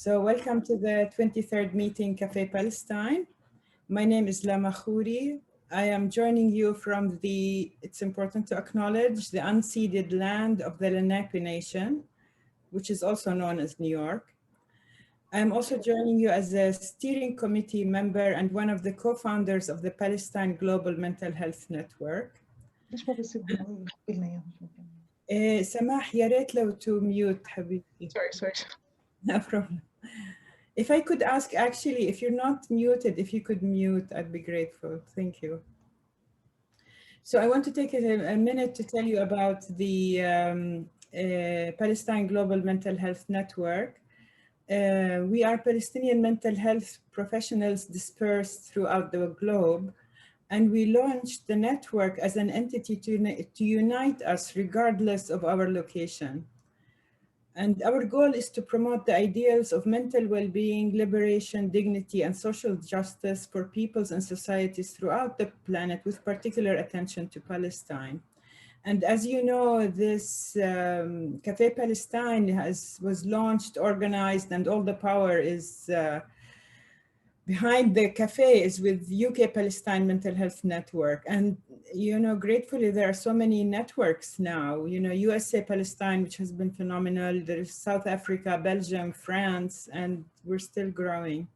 So welcome to the 23rd meeting UK-Palestine. My name is Lama Khouri. I am joining you from it's important to acknowledge, the unceded land of the Lenape Nation, which is also known as New York. I'm also joining you as a steering committee member and one of the co-founders of the Palestine Global Mental Health Network. سماح يا ريت لو to mute حبيبتي. Sorry. No problem. If I could ask, actually, if you're not muted, if you could mute, I'd be grateful. Thank you. So I want to take a minute to tell you about the Palestine Global Mental Health Network. We are Palestinian mental health professionals dispersed throughout the globe, and we launched the network as an entity to unite us regardless of our location. And our goal is to promote the ideals of mental well-being, liberation, dignity, and social justice for peoples and societies throughout the planet, with particular attention to Palestine. And as you know, this UK-Palestine was launched, organized, and all the power is behind the cafe is with UK-Palestine Mental Health Network. And, you know, gratefully, there are so many networks now, you know, USA-Palestine, which has been phenomenal. There's South Africa, Belgium, France, and we're still growing.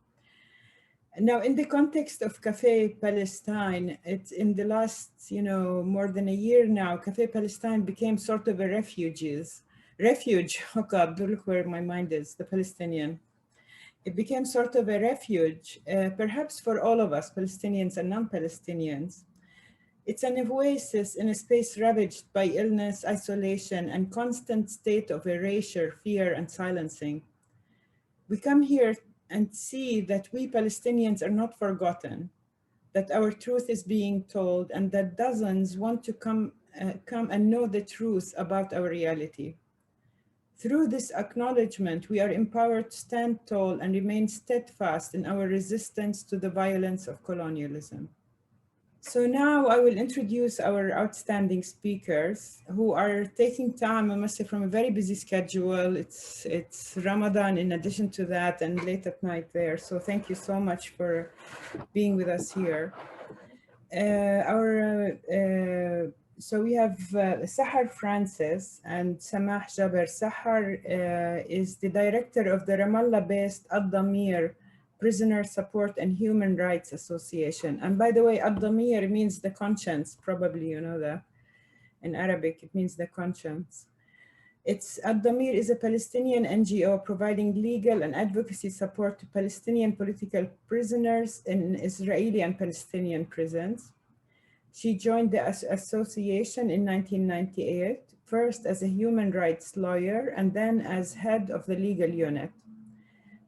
Now, in the context of UK-Palestine, it's in the last, you know, more than a year now, UK-Palestine became sort of a refuge, oh God, look where my mind is, the Palestinian. It became sort of a refuge, perhaps for all of us, Palestinians and non-Palestinians. It's an oasis in a space ravaged by illness, isolation, and constant state of erasure, fear, and silencing. We come here and see that we Palestinians are not forgotten, that our truth is being told, and that dozens want to come and know the truth about our reality. Through this acknowledgement, we are empowered to stand tall and remain steadfast in our resistance to the violence of colonialism. So now I will introduce our outstanding speakers who are taking time, I must say, from a very busy schedule. It's Ramadan in addition to that, and late at night there. So thank you so much for being with us here. So we have Sahar Francis and Samah Jaber. Sahar is the director of the Ramallah-based Ad-Damir Prisoner Support and Human Rights Association. And by the way, Ad-Damir means the conscience, probably you know that. In Arabic, it means the conscience. Ad-Damir is a Palestinian NGO providing legal and advocacy support to Palestinian political prisoners in Israeli and Palestinian prisons. She joined the association in 1998, first as a human rights lawyer and then as head of the legal unit.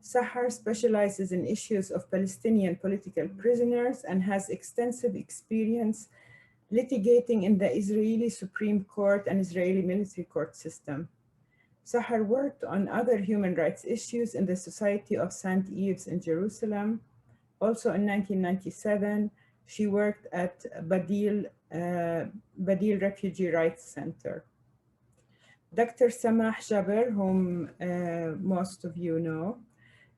Sahar specializes in issues of Palestinian political prisoners and has extensive experience litigating in the Israeli Supreme Court and Israeli military court system. Sahar worked on other human rights issues in the Society of St. Ives in Jerusalem. Also in 1997, she worked at Badil Refugee Rights Center. Dr. Samah Jaber, whom most of you know,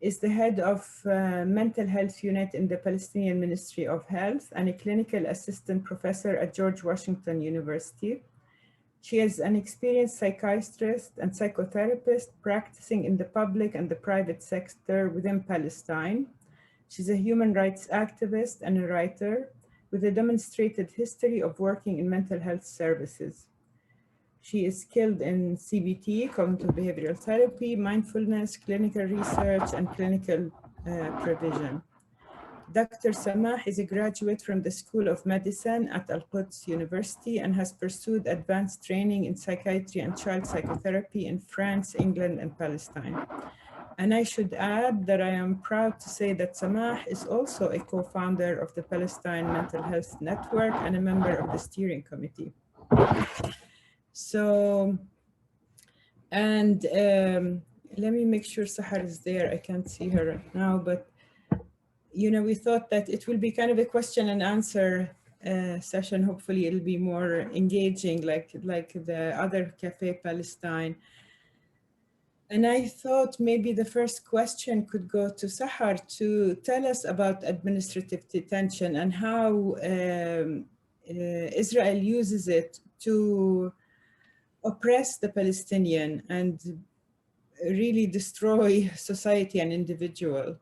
is the head of mental health unit in the Palestinian Ministry of Health and a clinical assistant professor at George Washington University. She is an experienced psychiatrist and psychotherapist practicing in the public and the private sector within Palestine. She's a human rights activist and a writer with a demonstrated history of working in mental health services. She is skilled in CBT, cognitive behavioral therapy, mindfulness, clinical research, and clinical provision. Dr. Samah is a graduate from the School of Medicine at Al-Quds University and has pursued advanced training in psychiatry and child psychotherapy in France, England, and Palestine. And I should add that I am proud to say that Samah is also a co-founder of the Palestine Mental Health Network and a member of the steering committee. So, and let me make sure Sahar is there. I can't see her right now, but you know, we thought that it will be kind of a question and answer session. Hopefully it'll be more engaging like the other UK-Palestine. And I thought maybe the first question could go to Sahar to tell us about administrative detention and how Israel uses it to oppress the Palestinian and really destroy society and individual.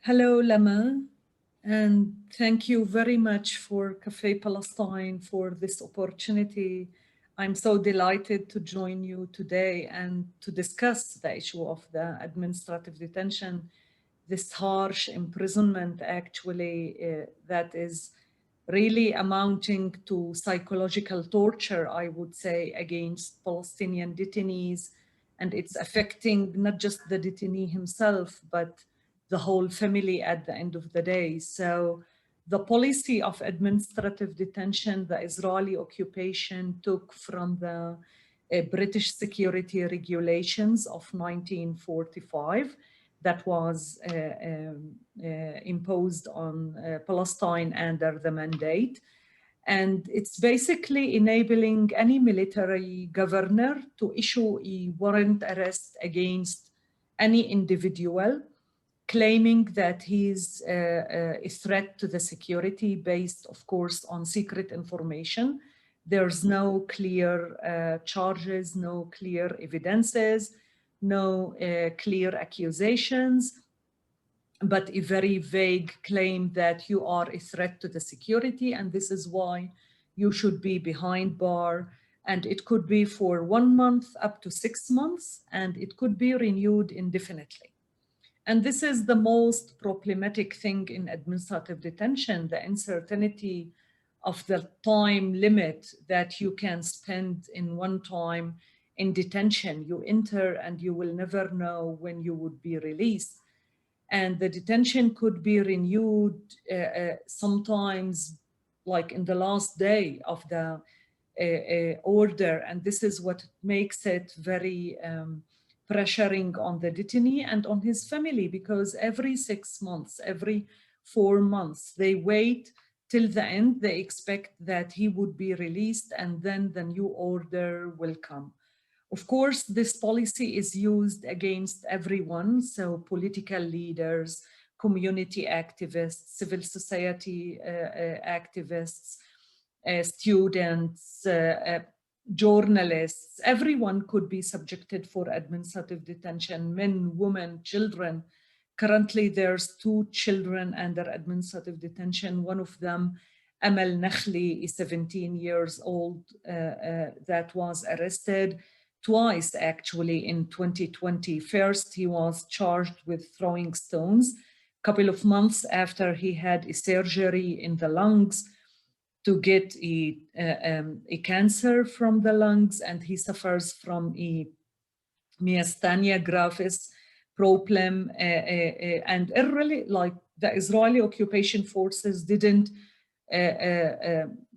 Hello, Lama, and thank you very much for Cafe Palestine for this opportunity. I'm so delighted to join you today and to discuss the issue of the administrative detention, this harsh imprisonment actually that is really amounting to psychological torture, I would say, against Palestinian detainees. And it's affecting not just the detainee himself, but the whole family at the end of the day. So the policy of administrative detention, the Israeli occupation took from the British security regulations of 1945 that was imposed on Palestine under the mandate. And it's basically enabling any military governor to issue a warrant arrest against any individual claiming that he's a threat to the security based, of course, on secret information. There's no clear charges, no clear evidences, no clear accusations, but a very vague claim that you are a threat to the security and this is why you should be behind bar. And it could be for 1 month up to 6 months, and it could be renewed indefinitely. And this is the most problematic thing in administrative detention, the uncertainty of the time limit that you can spend in one time in detention. You enter and you will never know when you would be released. And the detention could be renewed sometimes like in the last day of the order. And this is what makes it very pressuring on the detainee and on his family, because every 6 months, every 4 months, they wait till the end. They expect that he would be released and then the new order will come. Of course, this policy is used against everyone, so political leaders, community activists, civil society activists, students, journalists, everyone could be subjected for administrative detention, men, women, children. Currently, there's 2 children under administrative detention. One of them, Amal Nakhli, is 17 years old, that was arrested twice actually in 2020. First, he was charged with throwing stones a couple of months after he had a surgery in the lungs to get a cancer from the lungs, and he suffers from a myasthenia gravis problem, and it really, like, the Israeli occupation forces didn't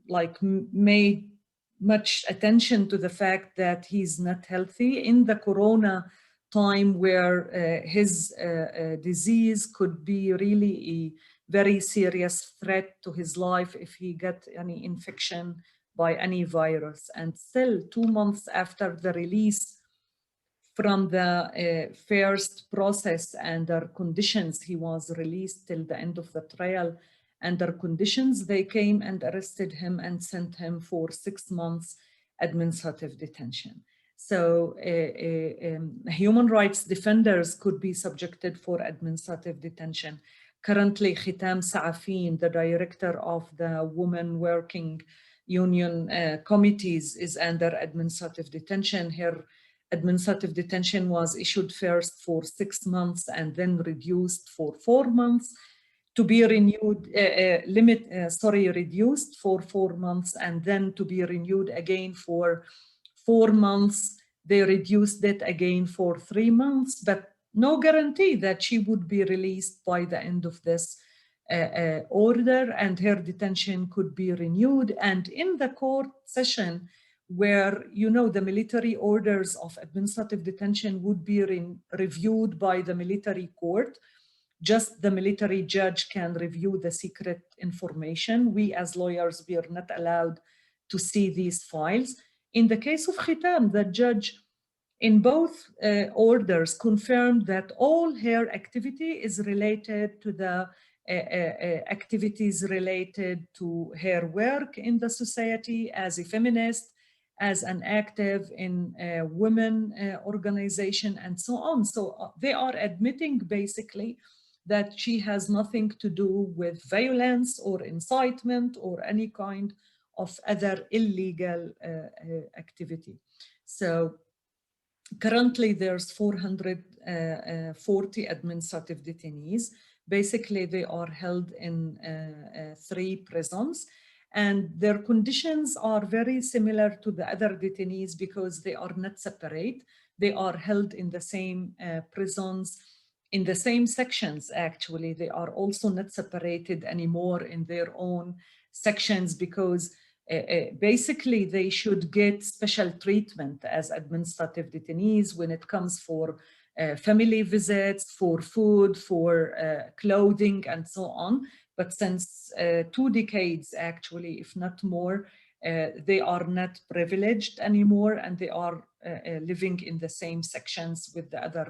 like made much attention to the fact that he's not healthy in the corona time, where his disease could be really a very serious threat to his life if he got any infection by any virus. And still 2 months after the release from the first process under conditions, he was released till the end of the trial under conditions, they came and arrested him and sent him for 6 months administrative detention. So human rights defenders could be subjected for administrative detention. Currently, Khitam Saafin, the director of the Women Working Union Committees, is under administrative detention. Her administrative detention was issued first for 6 months and then reduced for 4 months, to be renewed, reduced for 4 months and then to be renewed again for 4 months. They reduced it again for 3 months, but no guarantee that she would be released by the end of this order, and her detention could be renewed. And in the court session, where, you know, the military orders of administrative detention would be reviewed by the military court, just the military judge can review the secret information. We as lawyers, we are not allowed to see these files. In the case of Khitam, the judge in both orders confirmed that all her activity is related to the activities related to her work in the society as a feminist, as an active in a women organization, and so on. So they are admitting basically that she has nothing to do with violence or incitement or any kind of other illegal activity. So currently there's 440 administrative detainees. Basically, they are held in 3 prisons, and their conditions are very similar to the other detainees because they are not separate. They are held in the same prisons, in the same sections, actually. They are also not separated anymore in their own sections because basically they should get special treatment as administrative detainees when it comes for family visits, for food, for clothing, and so on. But since 2 decades, actually, if not more, they are not privileged anymore, and they are living in the same sections with the other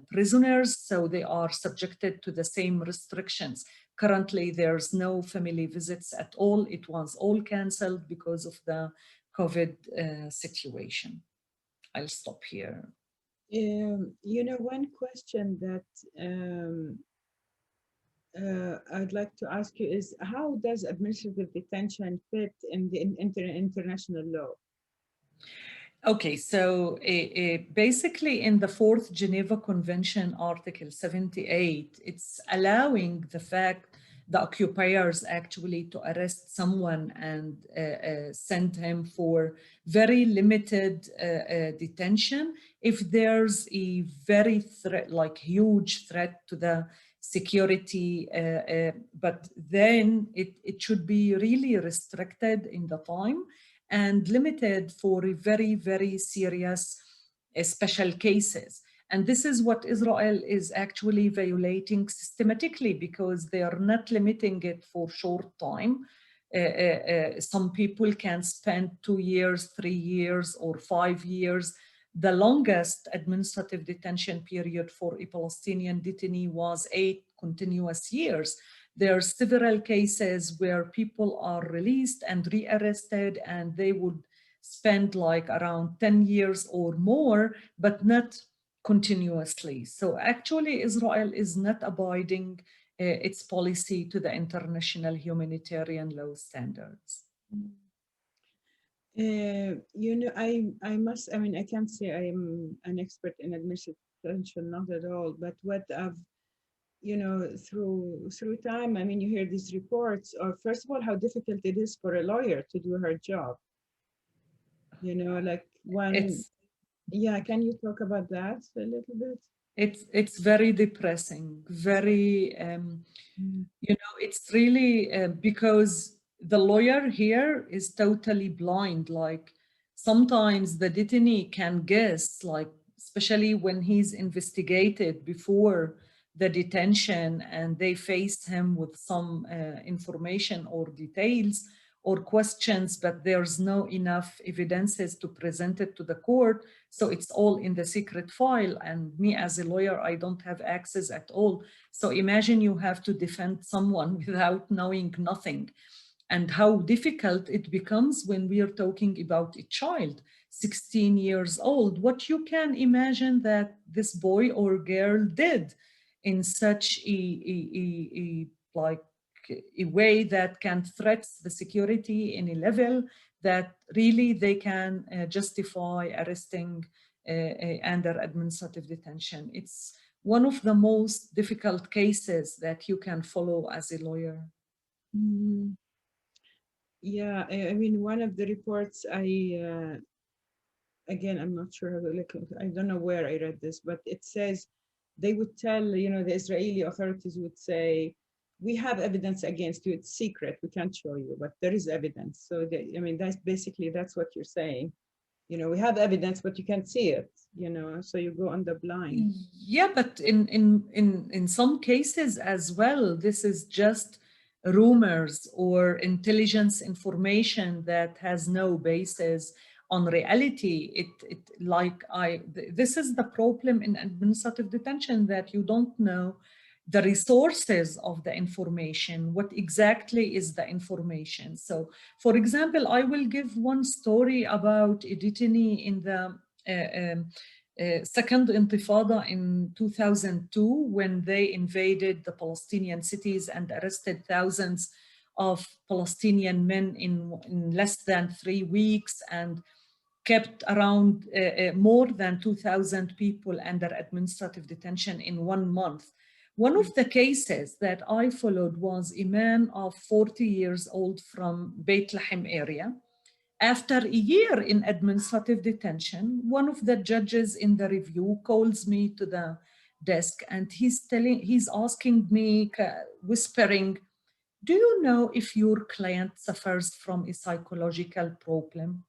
prisoners, so they are subjected to the same restrictions. Currently, there's no family visits at all. It was all canceled because of the COVID situation. I'll stop here. You know, one question that I'd like to ask you is, how does administrative detention fit in the international law? Okay, so basically in the 4th Geneva Convention, Article 78, it's allowing the fact the occupiers actually to arrest someone and send him for very limited detention if there's a very like huge threat to the security, but then it should be really restricted in the time and limited for very, very serious special cases. And this is what Israel is actually violating systematically because they are not limiting it for short time. Some people can spend 2 years, 3 years, or 5 years. The longest administrative detention period for a Palestinian detainee was 8 continuous years. There are several cases where people are released and rearrested, and they would spend like around 10 years or more, but not continuously. So actually, Israel is not abiding its policy to the international humanitarian law standards. You know, I mean, I can't say I'm an expert in administrative detention, not at all, but what I've, you know, through time, I mean, you hear these reports of, first of all, how difficult it is for a lawyer to do her job. You know, like yeah, can you talk about that a little bit? It's very depressing, very, you know, it's really because the lawyer here is totally blind. Like sometimes the detainee can guess, like, especially when he's investigated before the detention and they face him with some information or details or questions, but there's no enough evidences to present it to the court. So it's all in the secret file. And me as a lawyer, I don't have access at all. So imagine you have to defend someone without knowing nothing. And how difficult it becomes when we are talking about a child, 16 years old. What you can imagine that this boy or girl did in such a way that can threaten the security in a level that really they can justify arresting under administrative detention. It's one of the most difficult cases that you can follow as a lawyer. Mm-hmm. Yeah, I mean, one of the reports again, I'm not sure how to look, I don't know where I read this, but it says they would tell, you know, the Israeli authorities would say, we have evidence against you, it's secret, we can't show you, but there is evidence. So, I mean, that's basically, that's what you're saying. You know, we have evidence, but you can't see it, you know, so you go on the blind. Yeah, but in some cases as well, this is just rumors or intelligence information that has no basis on reality. This is the problem in administrative detention, that you don't know the resources of the information, what exactly is the information. So, for example, I will give one story about a detainee in the second intifada in 2002, when they invaded the Palestinian cities and arrested thousands of Palestinian men in less than 3 weeks, and kept around more than 2,000 people under administrative detention in 1 month. One of the cases that I followed was a man of 40 years old from Beit Lahem area. After a year in administrative detention, one of the judges in the review calls me to the desk, and he's asking me, whispering, "Do you know if your client suffers from a psychological problem?"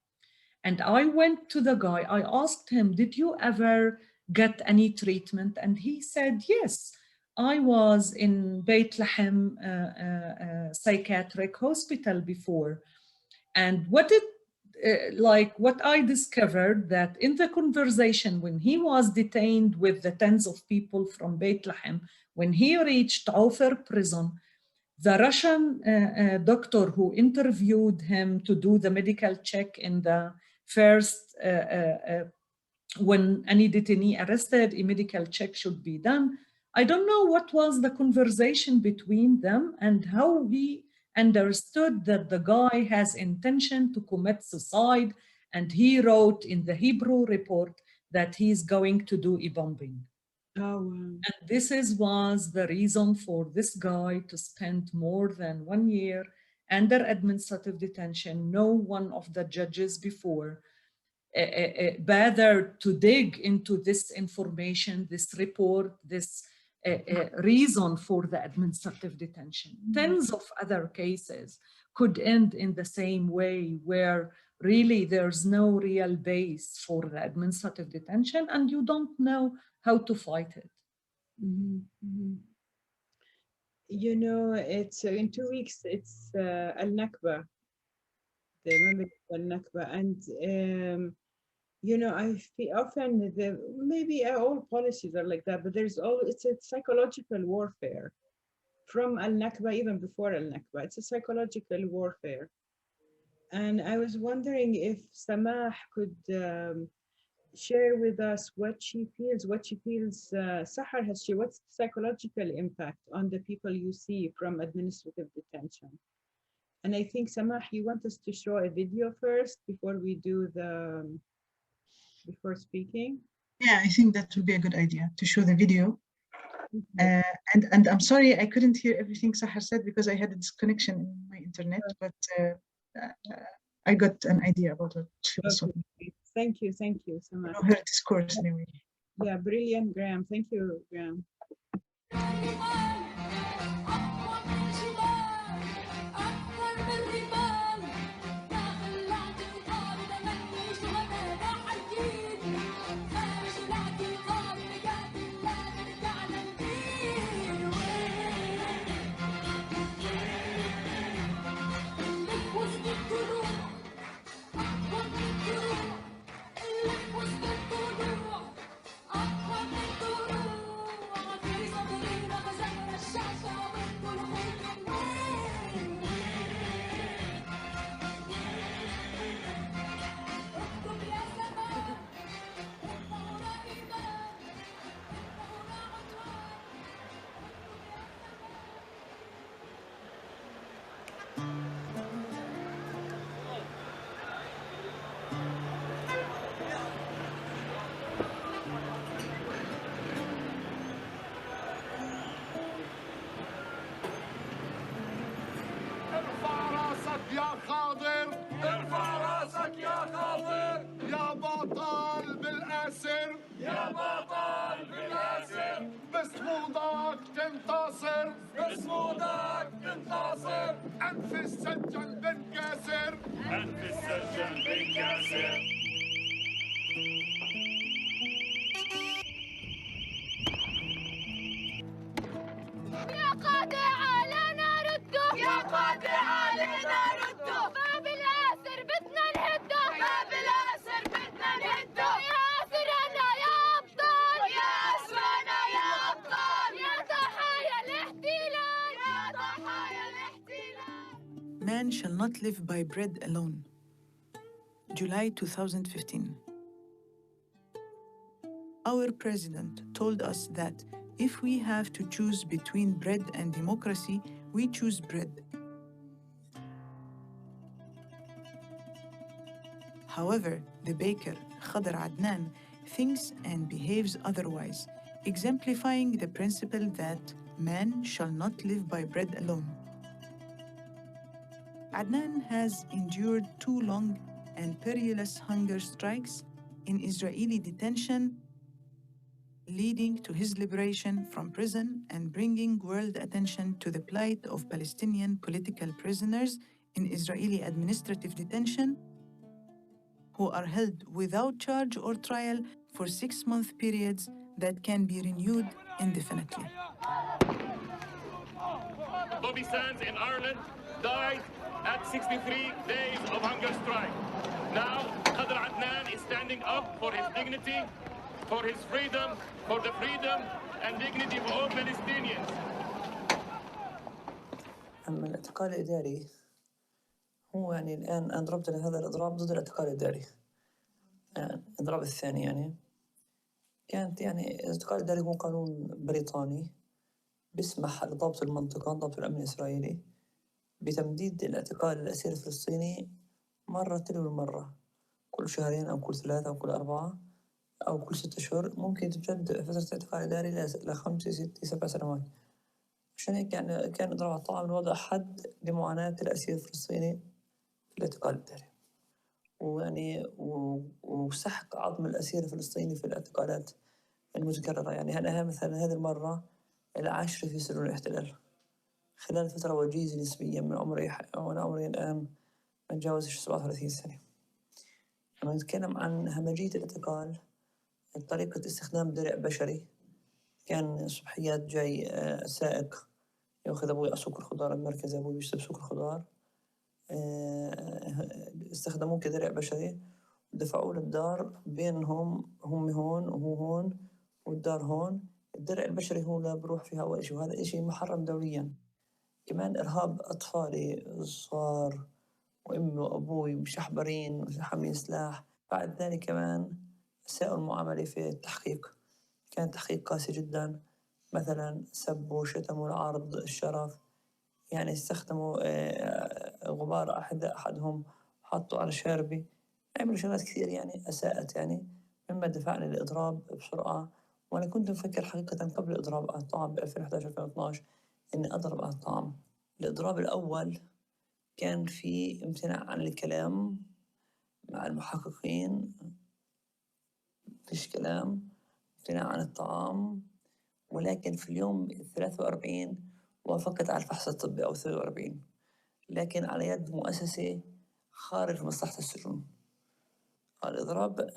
And I went to the guy, I asked him, "Did you ever get any treatment?" And he said, "Yes, I was in Beit Lahem psychiatric hospital before." And what I discovered, that in the conversation when he was detained with the tens of people from Beit Lahem, when he reached Ofer prison, the Russian doctor who interviewed him to do the medical check in the first, when any detainee arrested, a medical check should be done. I don't know what was the conversation between them and how he understood that the guy has intention to commit suicide, and he wrote in the Hebrew report that he's going to do a bombing. Oh, wow. And this was the reason for this guy to spend more than 1 year under administrative detention. No one of the judges before bothered to dig into this information, this report, this reason for the administrative detention. Tens of other cases could end in the same way, where really there's no real base for the administrative detention and you don't know how to fight it. You know, it's in 2 weeks, it's Al-Nakba, the memory of Al-Nakba. And, you know, I feel often maybe all policies are like that, but it's a psychological warfare from Al-Nakba, even before Al-Nakba. It's a psychological warfare. And I was wondering if Samah could share with us what she feels. Sahar, what's the psychological impact on the people you see from administrative detention? And I think, Samah, you want us to show a video first before we do before speaking? Yeah, I think that would be a good idea to show the video. And I'm sorry I couldn't hear everything Sahar said because I had a disconnection in my internet, but I got an idea about what she was talking about. Thank you, Samah. Her discourse anyway. Yeah, brilliant, Graham. Thank you, Graham. يا خاضر ارفع راسك يا خاضر يا بطل بالاسر يا بطل بالاسر بصمودك تنتصر بصمودك تنتصر انف السجن بنكسر انف السجن بنكسر يا قاضي علينا رده يا قاضي علينا رده باب الاسر بدنا نهده باب الاسر Man shall not live by bread alone. July 2015. Our president told us that if we have to choose between bread and democracy, we choose bread. However, the baker, Khadr Adnan, thinks and behaves otherwise, exemplifying the principle that man shall not live by bread alone. Adnan has endured 2 long and perilous hunger strikes in Israeli detention, leading to his liberation from prison and bringing world attention to the plight of Palestinian political prisoners in Israeli administrative detention, who are held without charge or trial for 6-month periods that can be renewed indefinitely. Bobby Sands in Ireland died at 63 days of hunger strike. Now, Khadr Adnan is standing up for his dignity, for his freedom, for the freedom and dignity of all Palestinians. أما الاعتقال الإداري هو يعني الآن أنا ضربت هذا الإضراب ضد الاعتقال الإداري. الإضراب الثاني يعني كانت يعني الاعتقال الإداري هو قانون بريطاني بيسمح لضابط المنطقة، ضابط الأمن الإسرائيلي، بتمديد الاعتقال الأسير الفلسطيني مرة تلو المرة، كل شهرين أو كل 3 أو كل 4 أو كل 6 أشهر، ممكن تمتد فترة اعتقال إداري ل5 6 7 سنوات. عشان هيك يعني كان إضراب الطعام وضع حد لمعاناة الأسير الفلسطيني في الاعتقال الإداري، ويعني وسحق عظم الأسير الفلسطيني في الاعتقالات المتكررة. يعني أنا مثلا هذه المرة العاشرة في سجون الاحتلال خلال فترة وجيزة نسبيا من عمري، وأنا عمري الآن ما تجاوزش 37 سنة. لما نتكلم عن همجية الاعتقال، طريقة استخدام درع بشري، كان صبحيات جاي سائق يأخذ أبوي سوق الخضار المركزي، أبوي بيشتري سوق الخضار، استخدموه كدرع بشري ودفعوه للدار بينهم، هم هون وهو هون والدار هون. الدرع البشري هو لا بروح فيها أول شيء، وهذا إشي محرم دوليا. كمان إرهاب أطفالي صغار وأمي وأبوي مشحبرين وحاملين سلاح. بعد ذلك كمان أساءوا المعاملة في التحقيق، كان تحقيق قاسي جدا. مثلا سبوا وشتموا لعرض الشرف، يعني استخدموا غبار أحدهم حطوا على شاربي، عملوا شغلات كثير يعني أساءت، يعني مما دفعني للإضراب بسرعة. وأنا كنت مفكر حقيقة قبل إضراب الطعام ب 2011-2012 إني أضرب على الطعام. الإضراب الأول كان في امتناع عن الكلام مع المحققين، فيش كلام، امتناع عن الطعام. ولكن في اليوم 43 وافقت على الفحص الطبي أو 43، لكن على يد مؤسسة خارج مصلحة السجون. الإضراب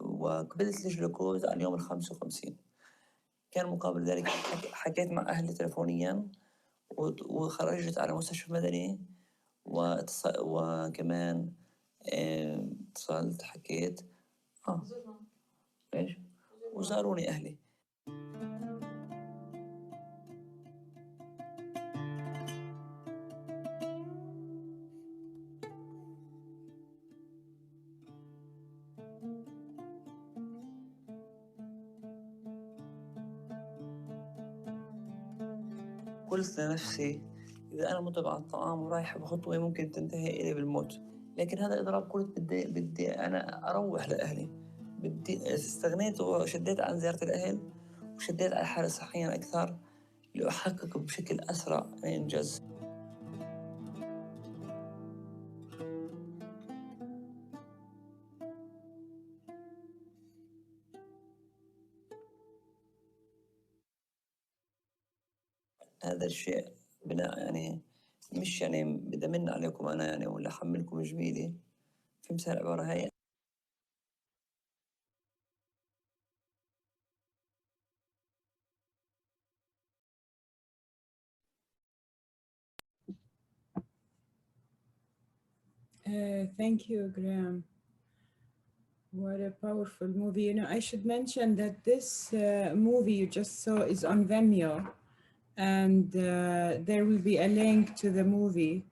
وقبلت الجلوكوز على اليوم 55. كان مقابل ذلك حكيت مع أهلي تلفونيا وخرجت على مستشفى مدني، وكمان اتصلت حكيت إيش وزاروني أهلي. قلت لنفسي إذا أنا مضرب على الطعام ورايح بخطوة ممكن تنتهي إلي بالموت، لكن هذا إضراب. قلت بدي أنا أروح لأهلي، استغنيت وشديت عن زيارة الأهل وشديت على حالة صحيا أكثر لأحقق بشكل أسرع الإنجاز. هذا الشيء بناء يعني مش يعني بدي أمن عليكم أنا يعني ولا أحملكم جميلي، في مثال العبارة هاي. Thank you, Graham. What a powerful movie. You know, I should mention that this movie you just saw is on Vimeo, and there will be a link to the movie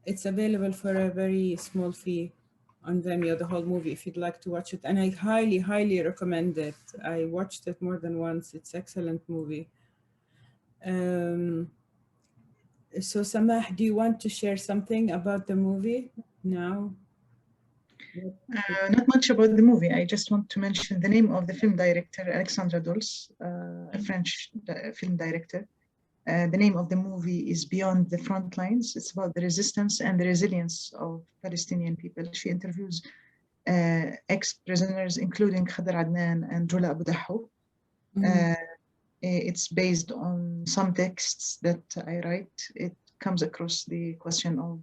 It's available for a very small fee on Vimeo, the whole movie, if you'd like to watch it. And I highly, highly recommend it. I watched it more than once. It's an excellent movie. So Samah, do you want to share something about the movie now? Not much about the movie. I just want to mention the name of the film director, Alexandra Dulce, a French film director. The name of the movie is Beyond the Front Lines. It's about the resistance and the resilience of Palestinian people. She interviews ex-prisoners, including Khadr Adnan and Rula Abu Dahu. It's based on some texts that I write. It comes across the question of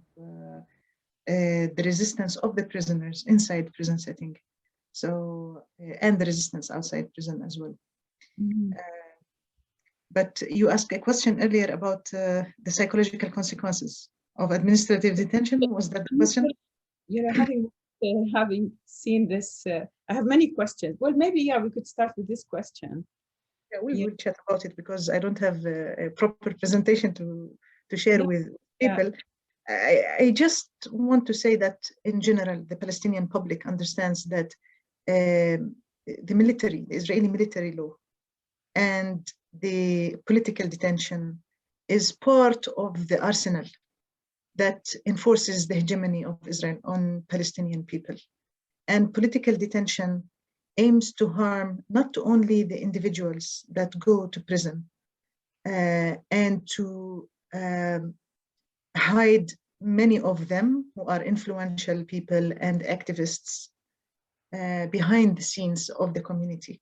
the resistance of the prisoners inside prison setting. So, and the resistance outside prison as well. But you asked a question earlier about the psychological consequences of administrative detention. Was that the question? You know, having seen this, I have many questions. Well, maybe, yeah, we could start with this question. Yeah, we will chat about it because I don't have a proper presentation to share with people. I just want to say that in general, the Palestinian public understands that the military, the Israeli military law, and the political detention is part of the arsenal that enforces the hegemony of Israel on Palestinian people. And political detention aims to harm not only the individuals that go to prison and to hide many of them who are influential people and activists behind the scenes of the community,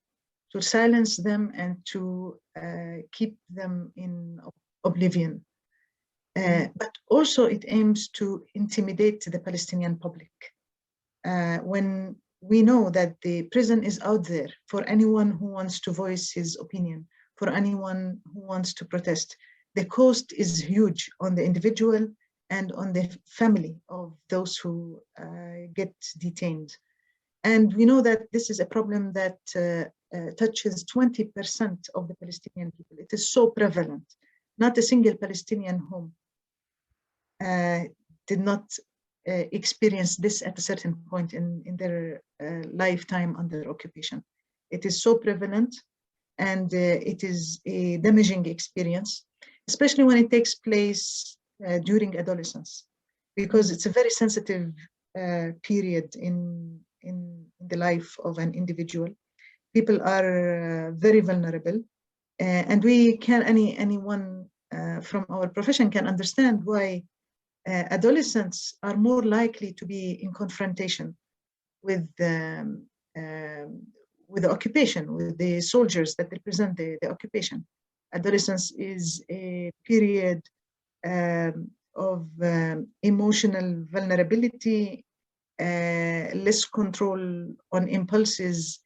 to silence them and to keep them in oblivion. But also it aims to intimidate the Palestinian public. When we know that the prison is out there for anyone who wants to voice his opinion, for anyone who wants to protest, the cost is huge on the individual and on the family of those who get detained. And we know that this is a problem that touches 20% of the Palestinian people. It is so prevalent. Not a single Palestinian home did not experience this at a certain point in their lifetime under occupation. It is so prevalent, and it is a damaging experience, especially when it takes place during adolescence, because it's a very sensitive period in the life of an individual. People are very vulnerable, and we can, anyone from our profession can understand why adolescents are more likely to be in confrontation with the occupation, with the soldiers that represent the occupation. Adolescence is a period of emotional vulnerability, less control on impulses,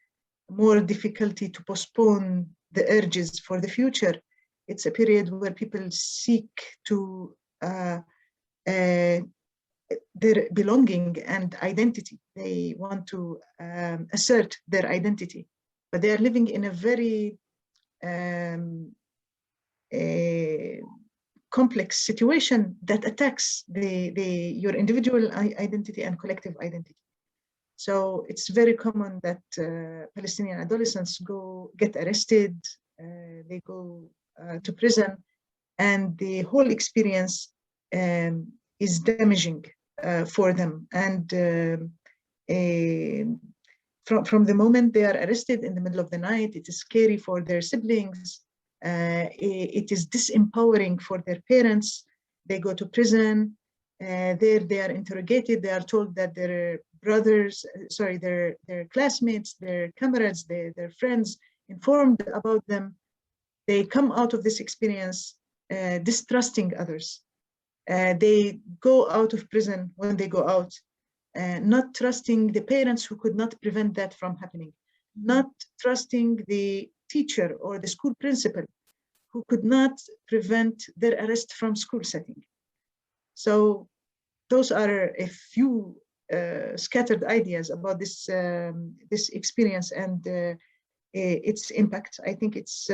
more difficulty to postpone the urges for the future. It's a period where people seek to their belonging and identity. They want to assert their identity, but they are living in a very complex situation that attacks your individual identity and collective identity. So it's very common that Palestinian adolescents get arrested, they go to prison, and the whole experience is damaging for them. And from the moment they are arrested in the middle of the night, it is scary for their siblings. It is disempowering for their parents. They go to prison. There they are interrogated. They are told that their brothers, their classmates, their comrades, their friends informed about them. They come out of this experience distrusting others. They go out of prison when they go out, not trusting the parents who could not prevent that from happening, not trusting the teacher or the school principal who could not prevent their arrest from school setting. So those are a few scattered ideas about this experience and its impact. I think it's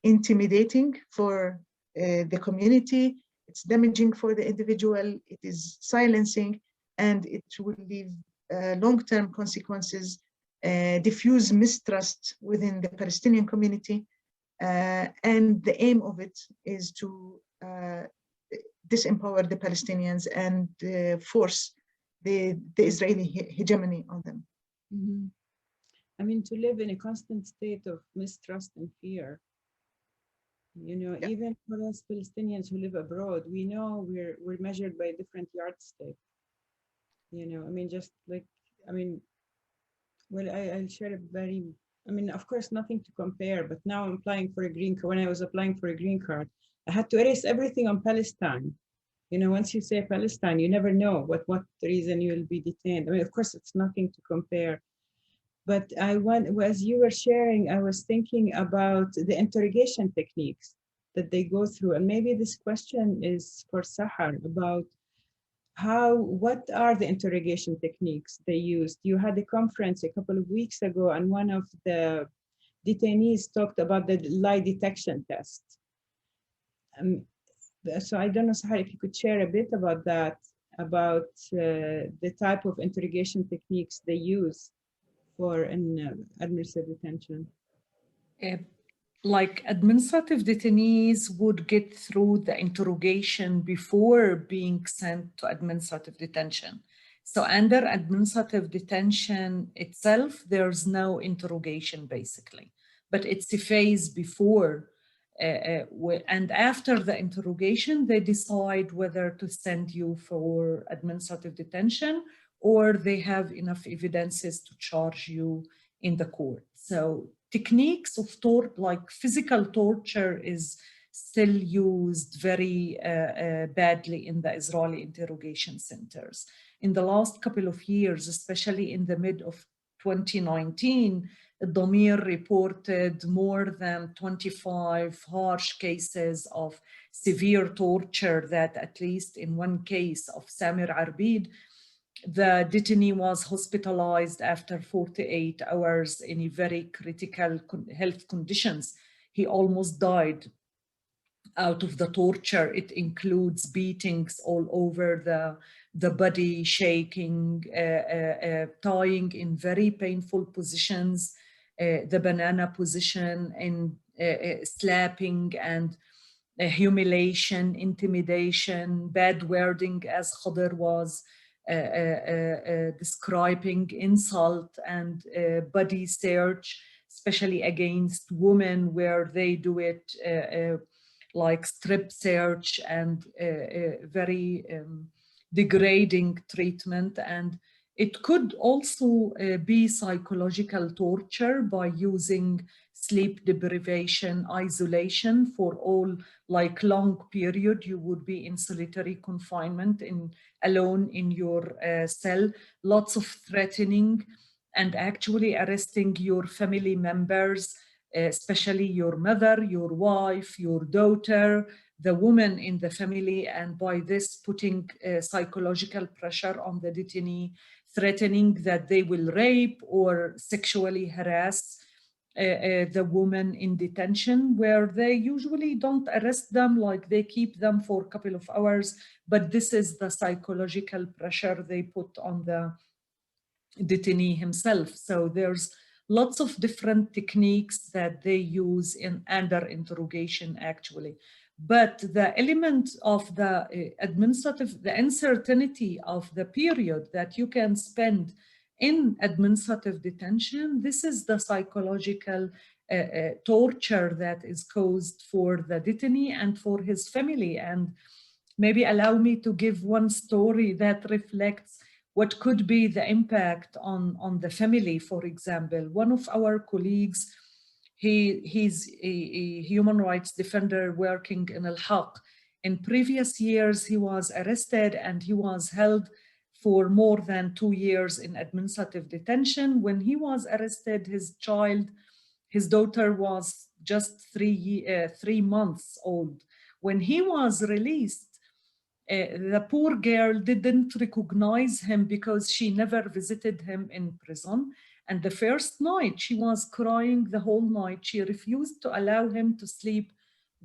intimidating for the community. it's damaging for the individual, it is silencing, and it will leave long-term consequences, diffuse mistrust within the Palestinian community. And the aim of it is to disempower the Palestinians and force the Israeli hegemony on them. Mm-hmm. I mean, to live in a constant state of mistrust and fear. You know, Yeah. even for us Palestinians who live abroad, we know we're measured by a different yardstick. You know, I mean, just like, I mean, well, I'll share a very, I mean, of course, nothing to compare, but now I'm applying for a green card. When I was applying for a green card, I had to erase everything on Palestine. You know, once you say Palestine, you never know what reason you'll be detained. I mean, of course, it's nothing to compare. But as you were sharing, I was thinking about the interrogation techniques that they go through. And maybe this question is for Sahar about what are the interrogation techniques they used? You had a conference a couple of weeks ago, and one of the detainees talked about the lie detection test. So I don't know, Sahar, if you could share a bit about that, about the type of interrogation techniques they use for an administrative detention. Like administrative detainees would get through the interrogation before being sent to administrative detention. So under administrative detention itself, there's no interrogation basically, but it's a phase before and after the interrogation, they decide whether to send you for administrative detention or they have enough evidences to charge you in the court. So techniques of like physical torture is still used very badly in the Israeli interrogation centers. In the last couple of years, especially in the mid of 2019, Damir reported more than 25 harsh cases of severe torture that, at least in one case of Samir Arbid, the detainee was hospitalized after 48 hours in a very critical health conditions. He almost died out of the torture. It includes beatings all over the body, shaking, tying in very painful positions, the banana position, and slapping and humiliation, intimidation, bad wording, as Khader was describing, insult and body search, especially against women, where they do it like strip search and very degrading treatment. And it could also be psychological torture by using sleep deprivation, isolation for all like long period. You would be in solitary confinement, alone in your cell, lots of threatening and actually arresting your family members, especially your mother, your wife, your daughter, the woman in the family, and by this putting psychological pressure on the detainee, threatening that they will rape or sexually harass the woman in detention, where they usually don't arrest them, like they keep them for a couple of hours, but this is the psychological pressure they put on the detainee himself. So there's lots of different techniques that they use under interrogation actually. But the element of the the uncertainty of the period that you can spend in administrative detention, this is the psychological torture that is caused for the detainee and for his family. And maybe allow me to give one story that reflects what could be the impact on the family. For example, one of our colleagues, he's a human rights defender working in Al-Haq. In previous years, he was arrested and he was held for more than 2 years in administrative detention. When he was arrested, his daughter was just 3 months old. When he was released, the poor girl didn't recognize him because she never visited him in prison. And the first night she was crying the whole night. She refused to allow him to sleep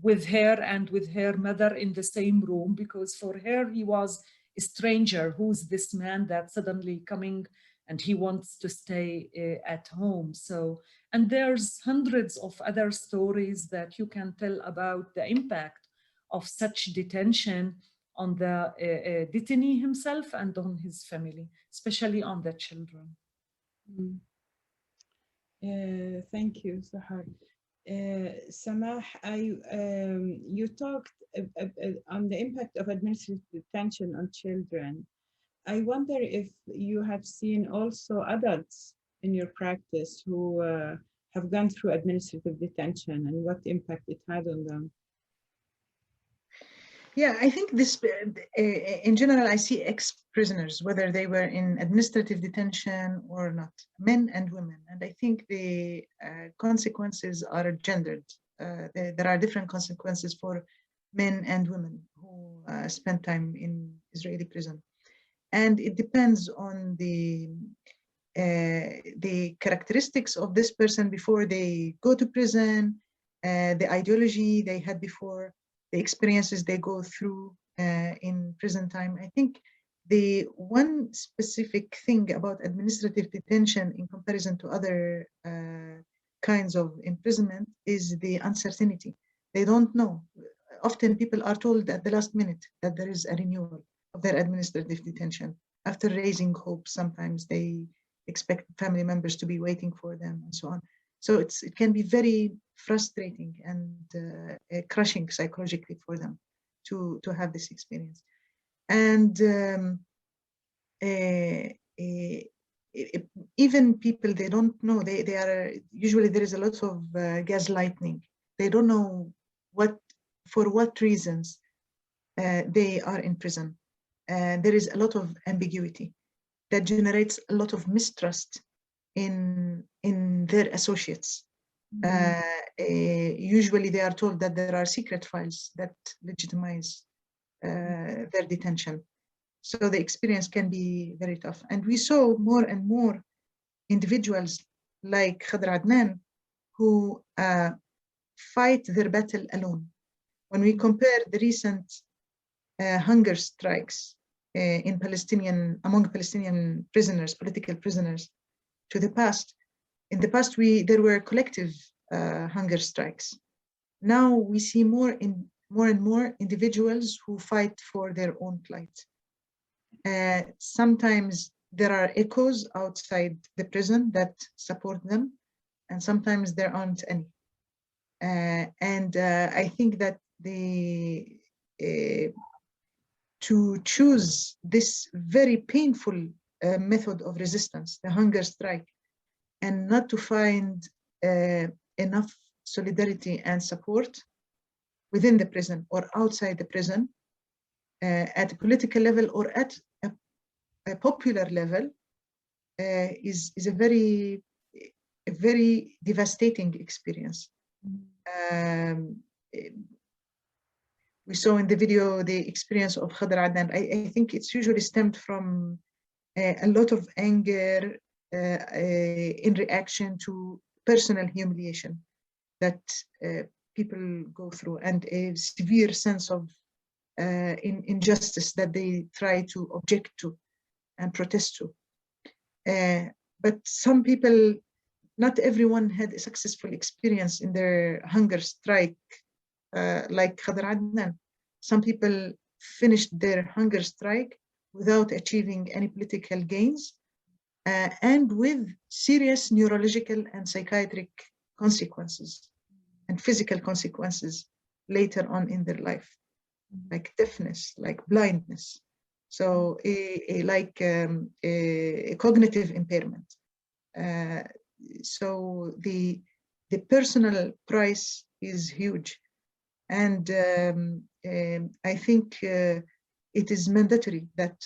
with her and with her mother in the same room, because for her he was a stranger. Who's this man that's suddenly coming and he wants to stay at home? So, and there's hundreds of other stories that you can tell about the impact of such detention on the detainee himself and on his family, especially on the children. Thank you, Sahar. Samah, you talked on the impact of administrative detention on children. I wonder if you have seen also adults in your practice who have gone through administrative detention and what impact it had on them. Yeah, I think this, in general, I see ex-prisoners, whether they were in administrative detention or not, men and women. And I think the consequences are gendered. There are different consequences for men and women who spend time in Israeli prison. And it depends on the characteristics of this person before they go to prison, the ideology they had before, the experiences they go through in prison time. I think the one specific thing about administrative detention in comparison to other kinds of imprisonment is the uncertainty. They don't know. Often people are told at the last minute that there is a renewal of their administrative detention. After raising hope, sometimes they expect family members to be waiting for them and so on. So it can be very frustrating and crushing psychologically for them to have this experience. And even people, they don't know, they are, usually there is a lot of gaslighting. They don't know for what reasons they are in prison. There is a lot of ambiguity that generates a lot of mistrust in their associates. Usually they are told that there are secret files that legitimize their detention. So the experience can be very tough. And we saw more and more individuals like Khadr Adnan who fight their battle alone. When we compare the recent hunger strikes among Palestinian prisoners, political prisoners, to the past, in the past there were collective hunger strikes. Now we see more and more individuals who fight for their own plight. Sometimes there are echoes outside the prison that support them, and sometimes there aren't any. I think that to choose this very painful method of resistance, the hunger strike, and not to find enough solidarity and support within the prison or outside the prison, at a political level or at a popular level, is a very devastating experience. We saw in the video the experience of Khadr Adnan. I think it's usually stemmed from a lot of anger in reaction to personal humiliation that people go through, and a severe sense of injustice that they try to object to and protest to. But some people, not everyone had a successful experience in their hunger strike like Khadr Adnan. Some people finished their hunger strike without achieving any political gains, and with serious neurological and psychiatric consequences and physical consequences later on in their life, like deafness, like blindness, so like a cognitive impairment. So the personal price is huge, and I think it is mandatory that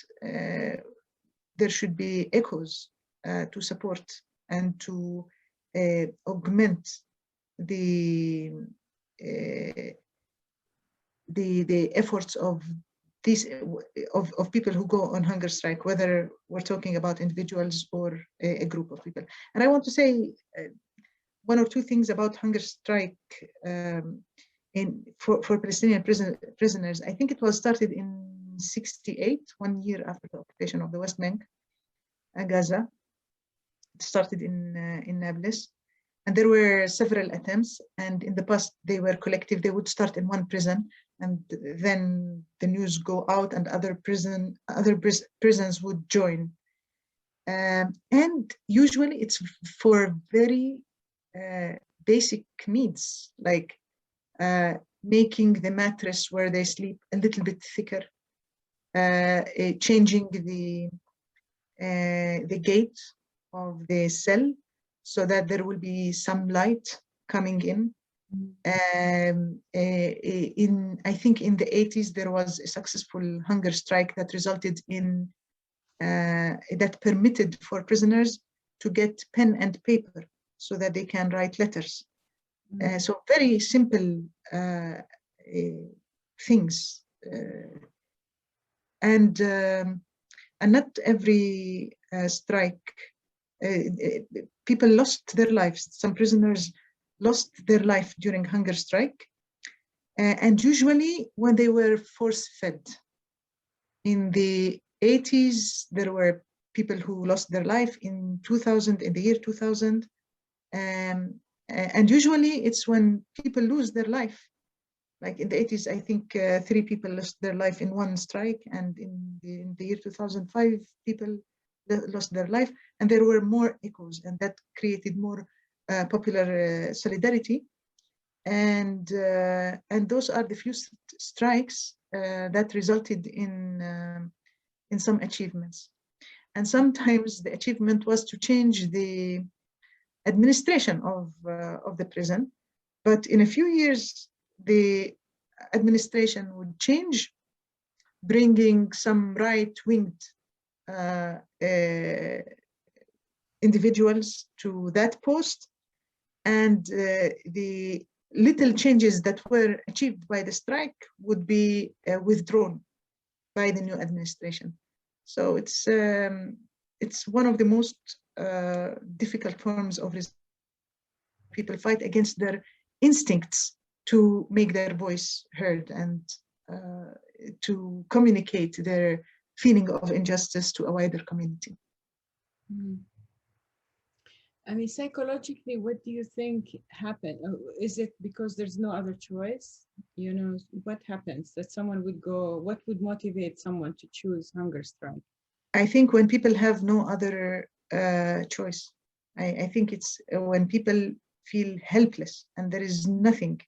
there should be echoes to support and to augment the efforts of these of people who go on hunger strike, whether we're talking about individuals or a group of people. And I want to say one or two things about hunger strike. for Palestinian prisoners. I think it was started in 68, 1 year after the occupation of the West Bank, Gaza. It started in Nablus, and there were several attempts. And in the past, they were collective. They would start in one prison, and then the news go out, and other prisons would join. And usually, it's for very basic needs, like making the mattress where they sleep a little bit thicker, changing the gate of the cell so that there will be some light coming in. I think in the 80s there was a successful hunger strike that resulted in that permitted for prisoners to get pen and paper so that they can write letters. So very simple things, and not every strike. People lost their lives. Some prisoners lost their life during hunger strike, and usually when they were force-fed. In the 80s, there were people who lost their life in 2000, in the year 2000. And usually it's when people lose their life. Like in the 80s, I think 3 people lost their life in one strike, and in the year 2005, people lost their life, and there were more echoes, and that created more popular solidarity. And those are the few strikes that resulted in some achievements. And sometimes the achievement was to change the administration of the prison, but in a few years the administration would change, bringing some right-winged individuals to that post, and the little changes that were achieved by the strike would be withdrawn by the new administration. So it's one of the most difficult forms of resistance. People fight against their instincts to make their voice heard and to communicate their feeling of injustice to a wider community. I mean, psychologically, what do you think happened? Is it because there's no other choice? You know, what happens that someone would go, what would motivate someone to choose hunger strike? I think when people have no other choice. I think it's when people feel helpless and there is nothing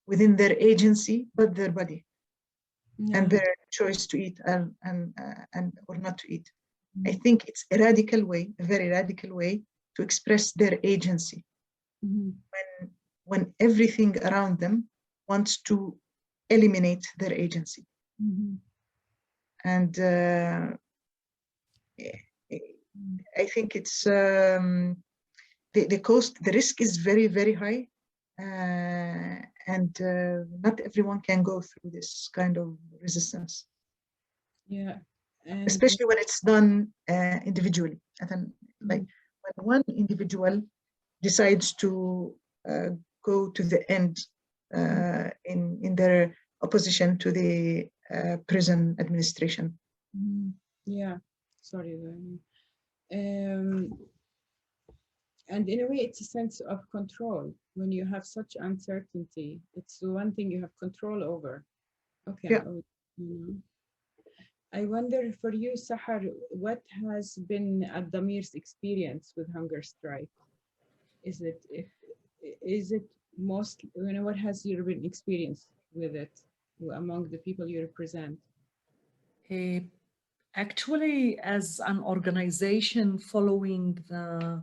within their agency but their body and their choice to eat and or not to eat. I think it's a radical way, a very radical way to express their agency. When everything around them wants to eliminate their agency. And I think it's the cost, the risk is very, very high, and not everyone can go through this kind of resistance. Yeah, especially when it's done individually. And then, like when one individual decides to go to the end in their opposition to the prison administration. Yeah, sorry. And in a way, it's a sense of control. When you have such uncertainty, it's the one thing you have control over. Okay. Yeah. I wonder for you, Sahar, what has been Ad-Damir's experience with hunger strike? Is it mostly, you know, what has your been experience with it among the people you represent? Actually, as an organization following the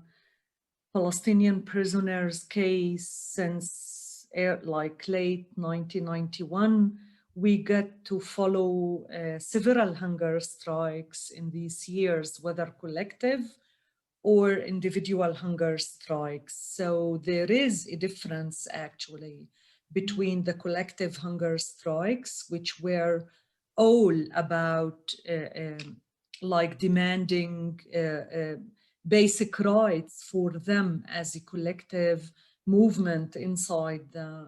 Palestinian prisoners case since like late 1991, we get to follow several hunger strikes in these years, whether collective or individual hunger strikes. So there is a difference actually between the collective hunger strikes, which were all about like demanding basic rights for them as a collective movement inside the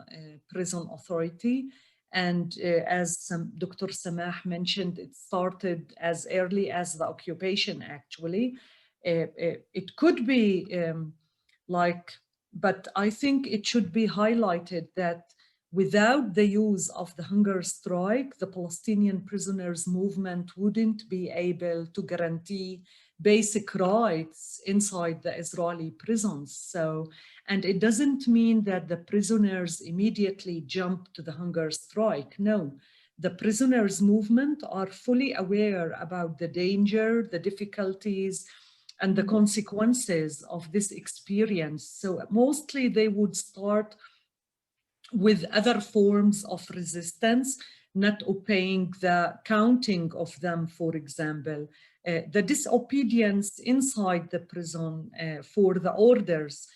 prison authority. And as Dr. Samah mentioned, it started as early as the occupation, actually. It could be but I think it should be highlighted that without the use of the hunger strike, the Palestinian prisoners movement wouldn't be able to guarantee basic rights inside the Israeli prisons. So, and it doesn't mean that the prisoners immediately jump to the hunger strike. No, the prisoners movement are fully aware about the danger, the difficulties, and the consequences of this experience. So mostly they would start with other forms of resistance, not obeying the counting of them, for example. The disobedience inside the prison for the orders.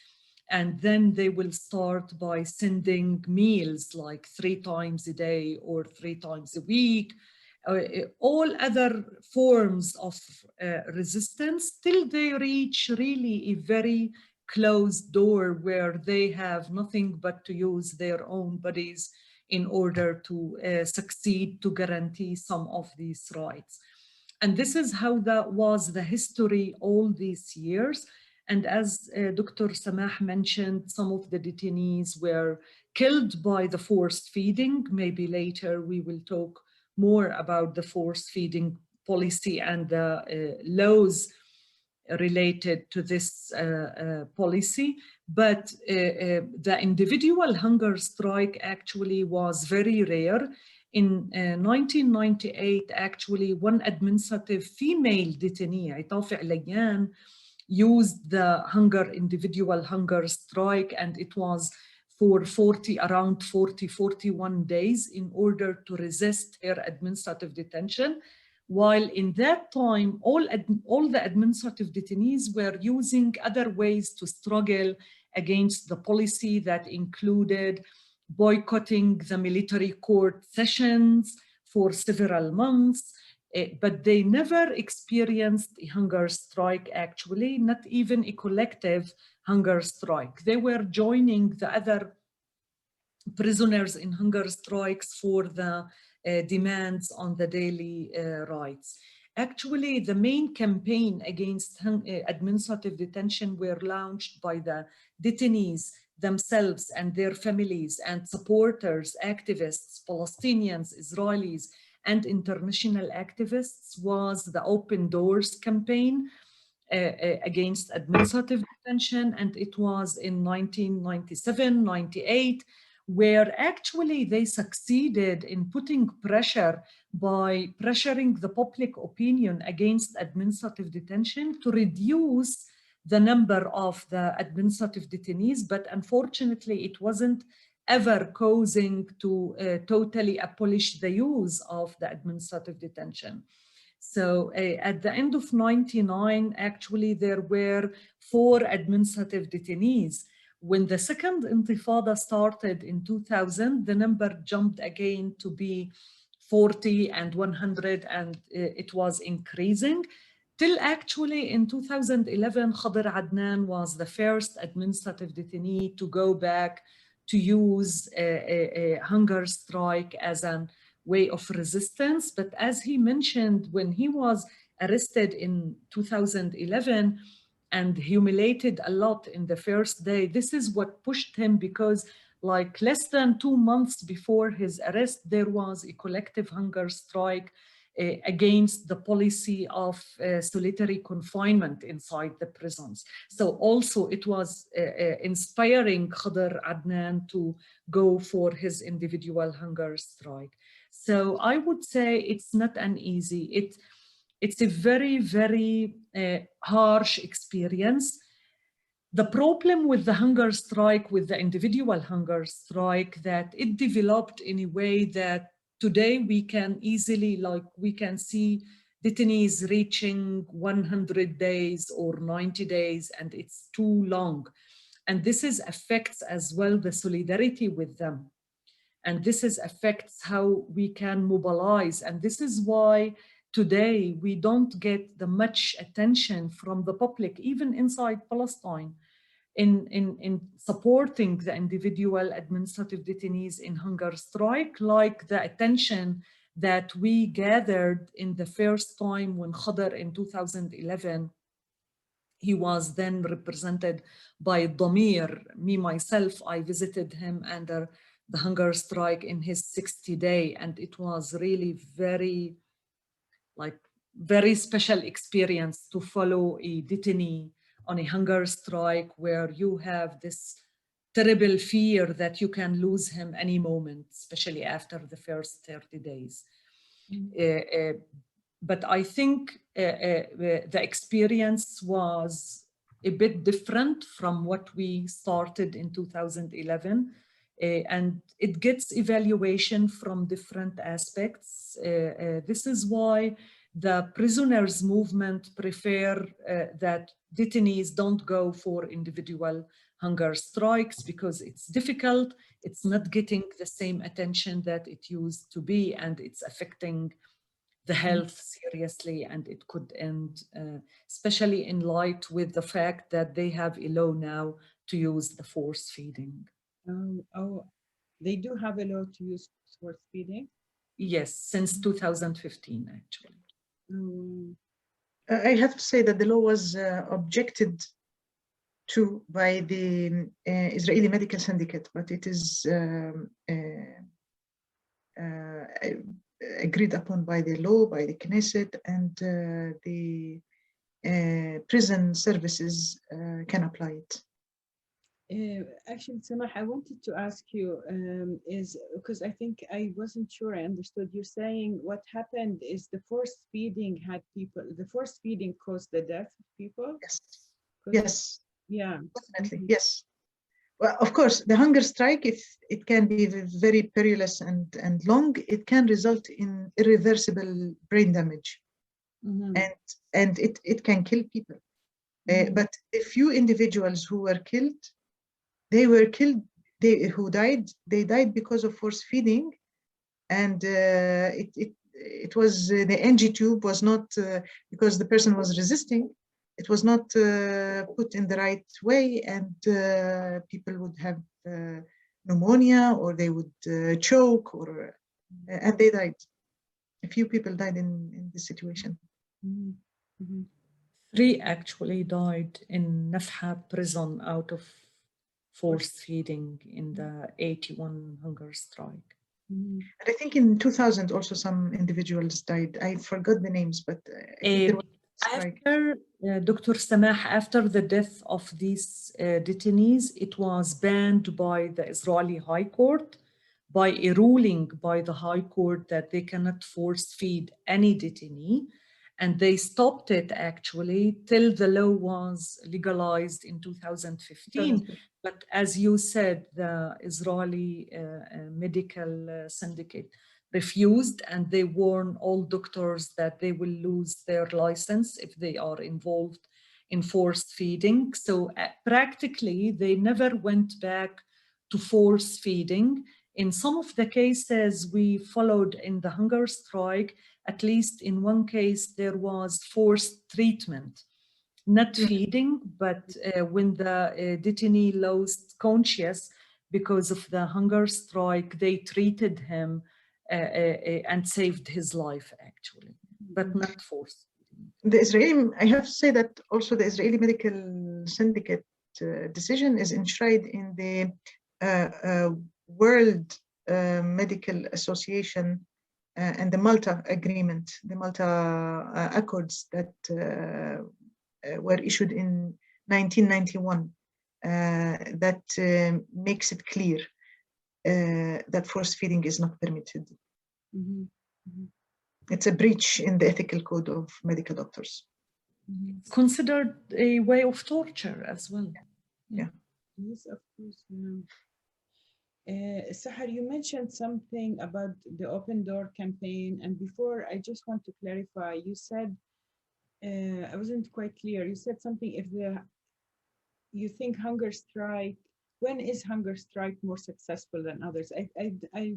And then they will start by sending meals like 3 times a day or 3 times a week. All other forms of resistance till they reach really a very closed door where they have nothing but to use their own bodies in order to succeed to guarantee some of these rights. And this is how that was the history all these years. And as Dr. Samah mentioned, some of the detainees were killed by the forced feeding. Maybe later we will talk more about the force feeding policy and the laws related to this policy. But the individual hunger strike actually was very rare. In 1998, actually, one administrative female detainee, Aitafi Alayan, used the individual hunger strike, and it was for around 41 days in order to resist her administrative detention. While in that time, all the administrative detainees were using other ways to struggle against the policy that included boycotting the military court sessions for several months, but they never experienced a hunger strike, actually, not even a collective hunger strike. They were joining the other prisoners in hunger strikes for the demands on the daily rights. Actually, the main campaign against administrative detention were launched by the detainees themselves and their families and supporters, activists, Palestinians, Israelis, and international activists was the Open Doors campaign against administrative detention. And it was in 1997, 98, where actually they succeeded in putting pressure by pressuring the public opinion against administrative detention to reduce the number of the administrative detainees. But unfortunately, it wasn't ever causing to totally abolish the use of the administrative detention. So at the end of 99, actually, there were 4 administrative detainees. When the second intifada started in 2000, the number jumped again to be 40 and 100, and it was increasing. Till actually in 2011, Khadir Adnan was the first administrative detainee to go back to use a hunger strike as an way of resistance. But as he mentioned, when he was arrested in 2011 and humiliated a lot in the first day, this is what pushed him, because like less than 2 months before his arrest, there was a collective hunger strike against the policy of solitary confinement inside the prisons. So also it was inspiring Khadir Adnan to go for his individual hunger strike. So I would say it's not an easy, it's a very, very harsh experience. The problem with the hunger strike, with the individual hunger strike, that it developed in a way that today we can easily, like we can see detainees reaching 100 days or 90 days, and it's too long. And this affects as well the solidarity with them. And this affects how we can mobilize. And this is why today we don't get the much attention from the public, even inside Palestine. in supporting the individual administrative detainees in hunger strike, like the attention that we gathered in the first time when Khadr in 2011, he was then represented by Damir. Me, myself, I visited him under the hunger strike in his 60-day, and it was really very special experience to follow a detainee on a hunger strike where you have this terrible fear that you can lose him any moment, especially after the first 30 days. But I think the experience was a bit different from what we started in 2011. And it gets evaluation from different aspects. This is why the prisoners movement prefer that detainees don't go for individual hunger strikes because it's difficult, it's not getting the same attention that it used to be, and it's affecting the health seriously, and it could end, especially in light with the fact that they have a law now to use the force feeding. They do have a law to use force feeding? Yes, since 2015, actually. I have to say that the law was objected to by the Israeli Medical Syndicate, but it is agreed upon by the law, by the Knesset, and the prison services can apply it. Actually, Samah, I wanted to ask you, is because I think I wasn't sure I understood. You're saying what happened is the force feeding caused the death of people? Yes. Yes. Yeah. Definitely. Yes. Well, of course, the hunger strike, if it can be very perilous and long, it can result in irreversible brain damage. And it can kill people. But a few individuals who were killed, they died because of force feeding, and it was the NG tube was not because the person was resisting. It was not put in the right way, and people would have pneumonia, or they would choke, and they died. A few people died in this situation. 3 actually died in Nafha prison out of force feeding in the 81 hunger strike. And I think in 2000 also some individuals died. I forgot the names, but I think there was a strike. After Dr. Samah, after the death of these detainees, it was banned by the Israeli High Court by a ruling by the High Court that they cannot force feed any detainee. And they stopped it actually till the law was legalized in 2015. But as you said, the Israeli medical syndicate refused, and they warn all doctors that they will lose their license if they are involved in forced feeding. So practically, they never went back to force feeding. In some of the cases we followed in the hunger strike, at least in one case, there was forced treatment, not feeding, but when the detainee lost conscious because of the hunger strike, they treated him and saved his life, actually, but not forced. I have to say that also the Israeli Medical Syndicate decision is enshrined in the World Medical Association and the Malta Agreement, the Malta Accords that were issued in 1991, that makes it clear that force feeding is not permitted. It's a breach in the ethical code of medical doctors. It's considered a way of torture as well. Yeah. Yes, of course. Sahar, you mentioned something about the Open Door campaign, and before, I just want to clarify. You said, I wasn't quite clear. You said something, you think hunger strike, when is hunger strike more successful than others? I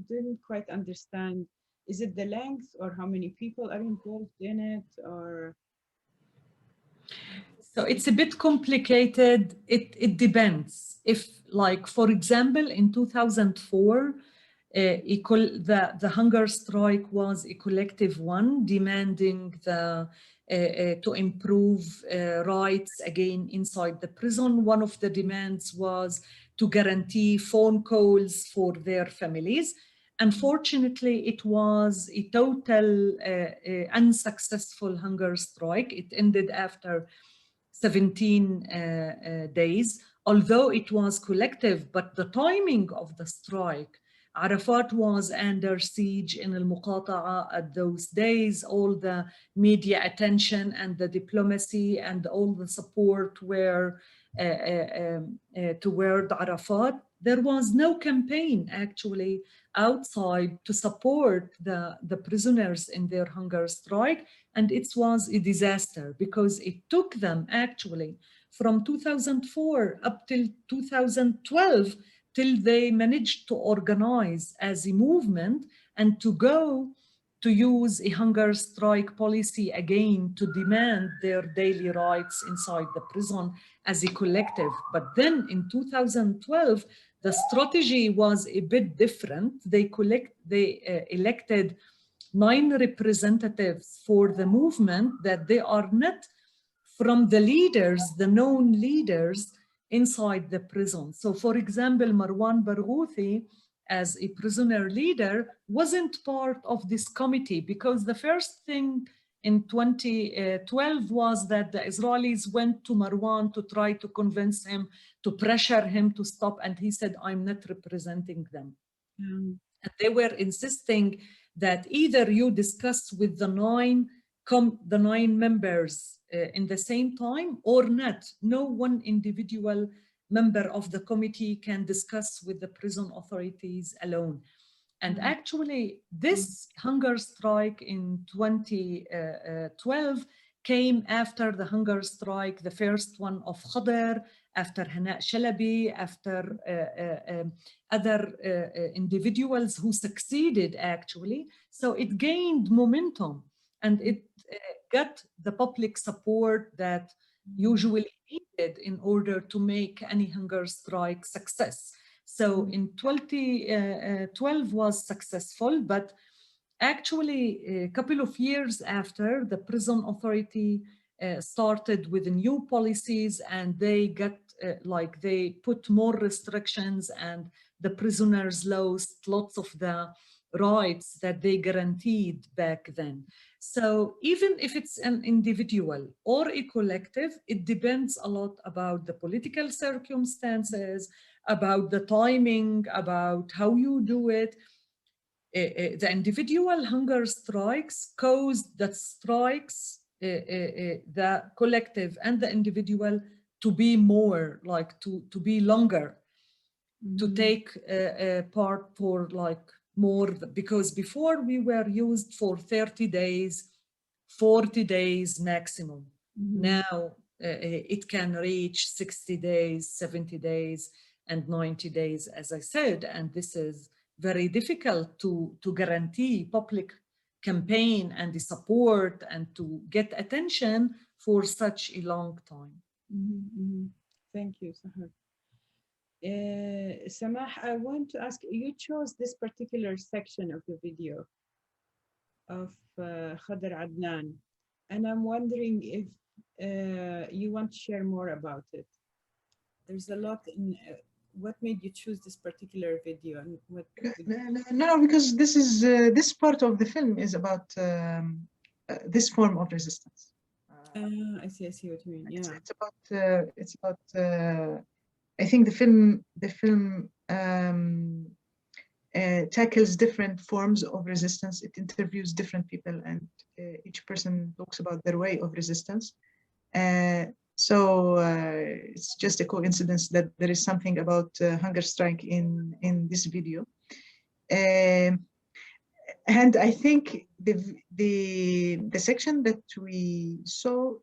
didn't quite understand. Is it the length, or how many people are involved in it, or? So it's a bit complicated. It depends. If, like, for example, in 2004, the hunger strike was a collective one, demanding to improve rights again inside the prison. One of the demands was to guarantee phone calls for their families. Unfortunately, it was a total unsuccessful hunger strike. It ended after 17 days, although it was collective, but the timing of the strike, Arafat was under siege in al-Muqata'a at those days. All the media attention and the diplomacy and all the support were toward Arafat. There was no campaign actually outside to support the prisoners in their hunger strike. And it was a disaster because it took them actually from 2004 up till 2012 till they managed to organize as a movement and to go to use a hunger strike policy again to demand their daily rights inside the prison as a collective. But then in 2012, the strategy was a bit different. They elected 9 representatives for the movement that they are not from the leaders, the known leaders inside the prison. So for example, Marwan Barghouthi, as a prisoner leader, wasn't part of this committee because the first thing in 2012 was that the Israelis went to Marwan to try to convince him, to pressure him to stop. And he said, I'm not representing them. And they were insisting that either you discuss with the nine members in the same time or not. No one individual member of the committee can discuss with the prison authorities alone. And actually, this hunger strike in 2012 came after the hunger strike, the first one of Khadr, after Hana Shalabi, after other individuals who succeeded actually. So it gained momentum and it got the public support that usually needed in order to make any hunger strike success. So in 2012 was successful, but actually a couple of years after, the prison authority started with new policies and they got they put more restrictions and the prisoners lost lots of the rights that they guaranteed back then. So even if it's an individual or a collective, it depends a lot about the political circumstances, about the timing, about how you do it. The individual hunger strikes caused the strikes, the collective and the individual to be more, to be longer, to take part for more, because before we were used for 30 days, 40 days maximum. Now it can reach 60 days, 70 days, and 90 days, as I said, and this is very difficult to guarantee public campaign and the support and to get attention for such a long time. Thank you, Sahar. Samah, I want to ask, you chose this particular section of the video of Khadr Adnan, and I'm wondering if you want to share more about it. There's a lot in what made you choose this particular video and what? No, because this is this part of the film is about this form of resistance. I see what you mean. Yeah, it's about. I think the film tackles different forms of resistance. It interviews different people, and each person talks about their way of resistance. So it's just a coincidence that there is something about hunger strike in this video. And I think the section that we saw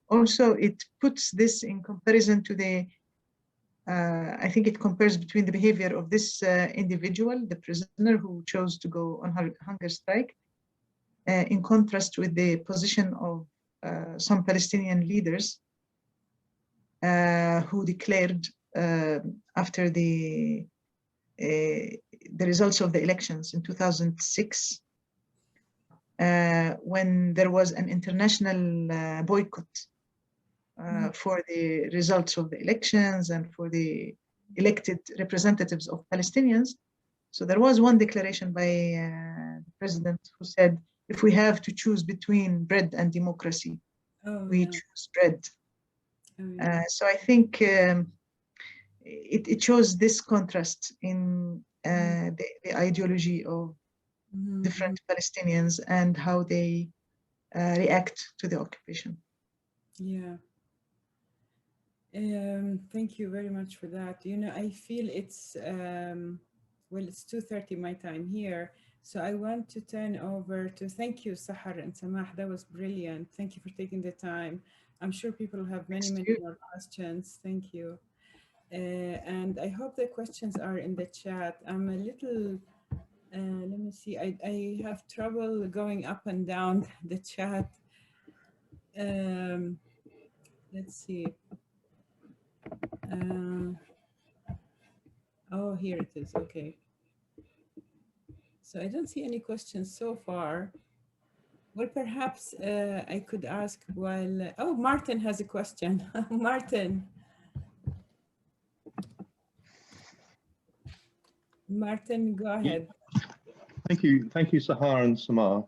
also it puts this in comparison to the. I think it compares between the behavior of this individual, the prisoner who chose to go on hunger strike, in contrast with the position of some Palestinian leaders who declared after the results of the elections in 2006, when there was an international boycott for the results of the elections and for the elected representatives of Palestinians. So there was one declaration by the president who said, if we have to choose between bread and democracy, we choose bread. So I think it shows this contrast in the ideology of different Palestinians and how they react to the occupation. Yeah. Thank you very much for that. You know, I feel it's, well, it's 2:30 my time here. So I want to turn over to, thank you, Sahar and Samah. That was brilliant. Thank you for taking the time. I'm sure people have many more questions. Thank you. And I hope the questions are in the chat. I'm a little, let me see, I have trouble going up and down the chat. Let's see. Oh, here it is. Okay. So I don't see any questions so far. Well, perhaps I could ask while, oh, Martin has a question. Martin. Martin, go ahead. Thank you, Sahar and Samar.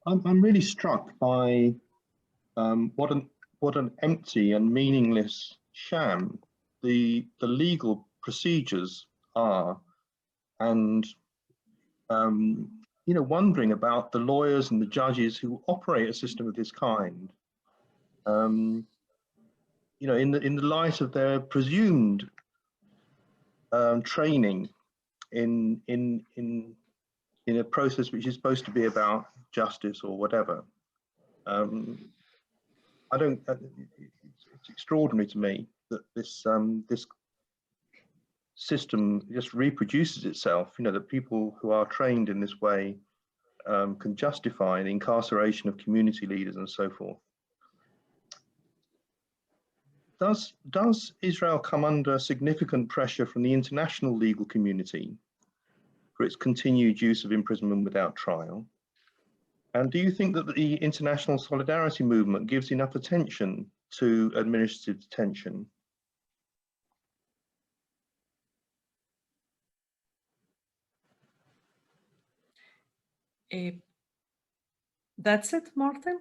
I'm really struck by what an empty and meaningless sham the legal procedures are, and you know, wondering about the lawyers and the judges who operate a system of this kind. You know, in the light of their presumed training in a process which is supposed to be about justice or whatever. I don't. It's extraordinary to me that this this system just reproduces itself. You know, that people who are trained in this way can justify the incarceration of community leaders and so forth. Does Israel come under significant pressure from the international legal community for its continued use of imprisonment without trial? And do you think that the international solidarity movement gives enough attention to administrative detention? That's it, Martin?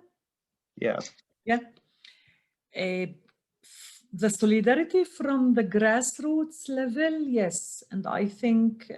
Yeah. Yeah. The solidarity from the grassroots level, yes. And I think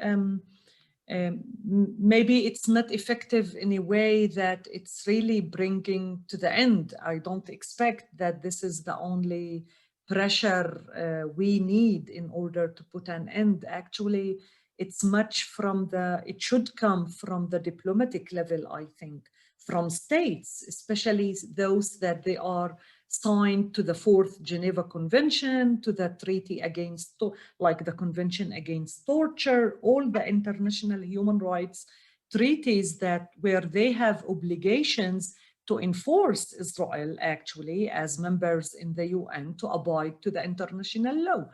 maybe it's not effective in a way that it's really bringing to the end. I don't expect that this is the only pressure we need in order to put an end. Actually, it's much from it should come from the diplomatic level, I think, from states, especially those that they are signed to the 4th Geneva Convention, to the treaty against, like the Convention Against Torture, all the international human rights treaties that where they have obligations to enforce Israel actually as members in the UN to abide to the international law.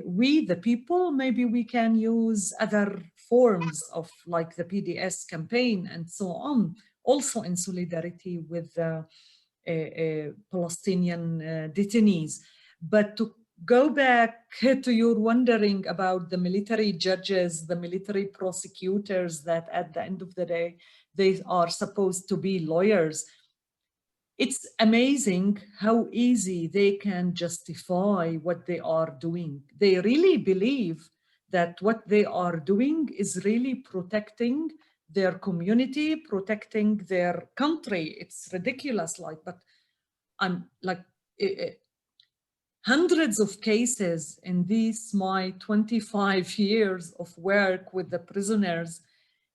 We, the people, maybe we can use other forms of like the PDS campaign and so on, also in solidarity with the Palestinian detainees. But to go back to your wondering about the military judges, the military prosecutors that at the end of the day, they are supposed to be lawyers. It's amazing how easy they can justify what they are doing. They really believe that what they are doing is really protecting their community, protecting their country. It's ridiculous, like, but I'm like hundreds of cases in these my 25 years of work with the prisoners.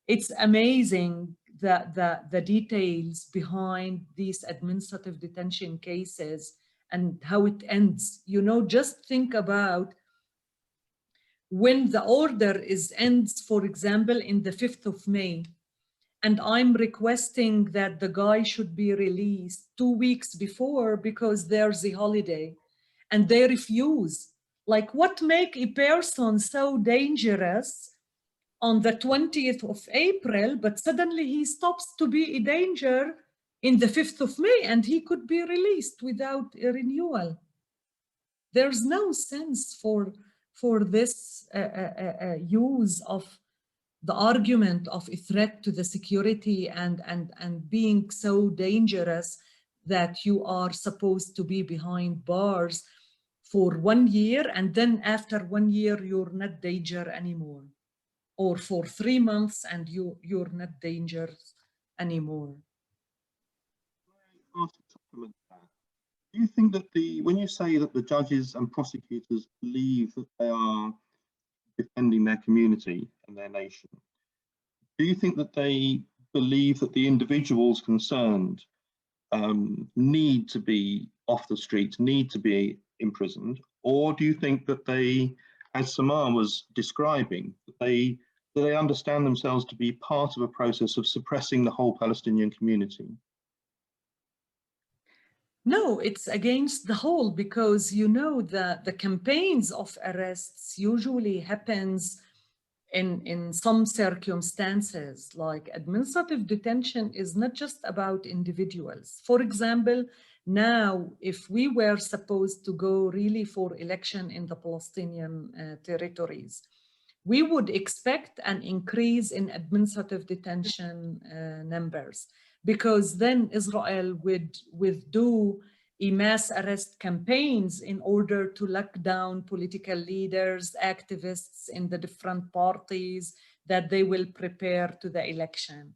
It's amazing that the details behind these administrative detention cases and how it ends. You know, just think about when the order ends, for example, in the 5th of May, and I'm requesting that the guy should be released 2 weeks before because there's a holiday, and they refuse. Like, what make a person so dangerous on the 20th of April, but suddenly he stops to be a danger in the 5th of May, and he could be released without a renewal? There's no sense for this use of the argument of a threat to the security and being so dangerous that you are supposed to be behind bars for 1 year, and then after 1 year you're not danger anymore, or for 3 months and you're not dangerous anymore. Do you think that when you say that the judges and prosecutors believe that they are defending their community and their nation, do you think that they believe that the individuals concerned need to be off the streets, need to be imprisoned? Or do you think that they, as Samar was describing, that they understand themselves to be part of a process of suppressing the whole Palestinian community? No, it's against the whole, because you know the campaigns of arrests usually happens in some circumstances. Like administrative detention is not just about individuals. For example, now if we were supposed to go really for election in the Palestinian territories, we would expect an increase in administrative detention numbers, because then Israel would do a mass arrest campaigns in order to lock down political leaders, activists in the different parties that they will prepare to the election.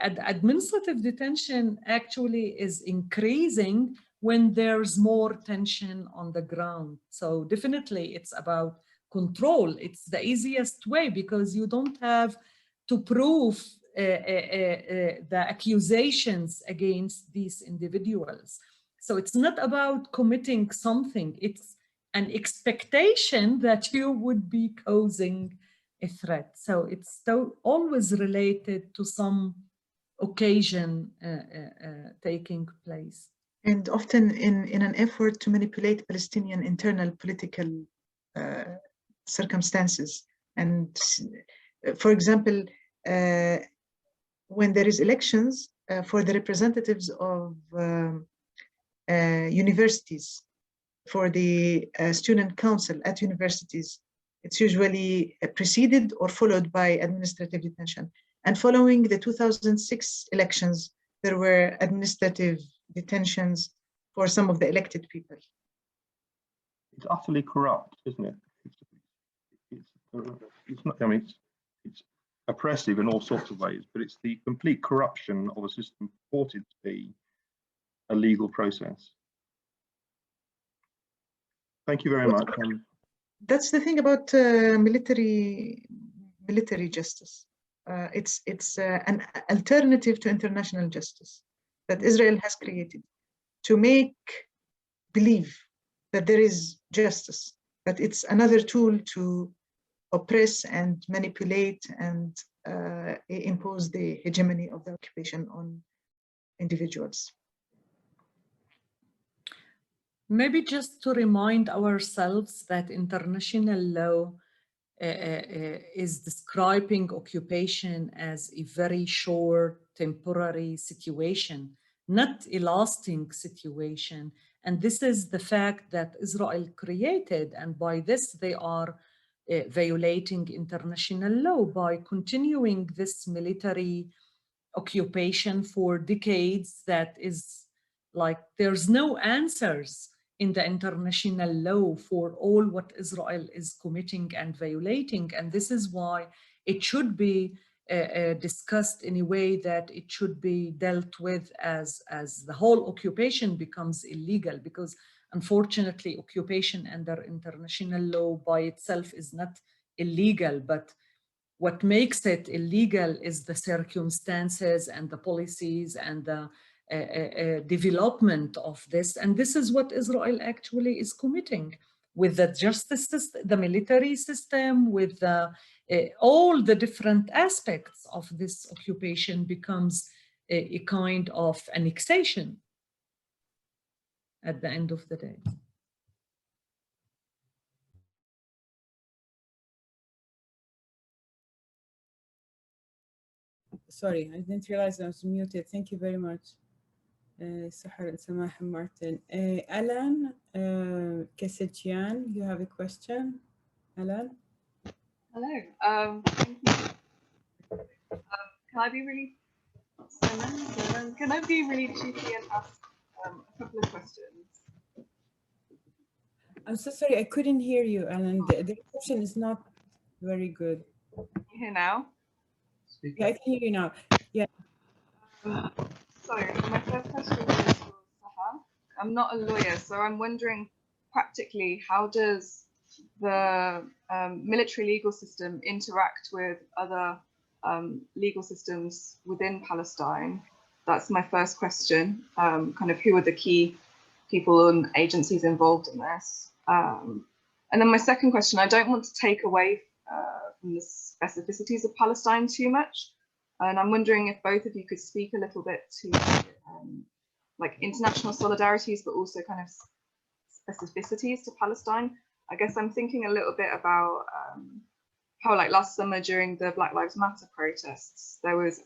Administrative detention actually is increasing when there's more tension on the ground. So definitely it's about control. It's the easiest way because you don't have to prove the accusations against these individuals. So it's not about committing something, it's an expectation that you would be causing a threat. So it's always related to some occasion taking place. And often in an effort to manipulate Palestinian internal political circumstances. And for example, when there is elections for the representatives of universities, for the student council at universities, it's usually preceded or followed by administrative detention. And following the 2006 elections, there were administrative detentions for some of the elected people. It's utterly corrupt, isn't it? It's not, I mean, it's oppressive in all sorts of ways, but it's the complete corruption of a system purported to be a legal process. Thank you very much. That's the thing about military justice. It's an alternative to international justice that Israel has created to make believe that there is justice, but it's another tool to oppress and manipulate and impose the hegemony of the occupation on individuals. Maybe just to remind ourselves that international law is describing occupation as a very short, temporary situation, not a lasting situation. And this is the fact that Israel created, and by this they are violating international law by continuing this military occupation for decades. That is like, there's no answers in the international law for all what Israel is committing and violating. And this is why it should be discussed in a way that it should be dealt with as the whole occupation becomes illegal, because unfortunately occupation under international law by itself is not illegal, but what makes it illegal is the circumstances and the policies and the development of this. And this is what Israel actually is committing with the justice system, the military system, with the all the different aspects of this occupation becomes a kind of annexation at the end of the day. Sorry, I didn't realize I was muted. Thank you very much. Sahar and Samah and Martin. Alan Kesetian, you have a question? Alan? Hello. Thank you. Can I be really can I be really cheeky and ask a couple of questions? I'm so sorry, I couldn't hear you, Alan. The reception is not very good. Can you hear now? Yeah, I can hear you now. Yeah. Sorry, my first question is for Sahar. I'm not a lawyer, so I'm wondering practically, how does the military legal system interact with other legal systems within Palestine? That's my first question. Kind of who are the key people and agencies involved in this? And then my second question, I don't want to take away from the specificities of Palestine too much. And I'm wondering if both of you could speak a little bit to like international solidarities, but also kind of specificities to Palestine. I guess I'm thinking a little bit about how, like last summer during the Black Lives Matter protests, there was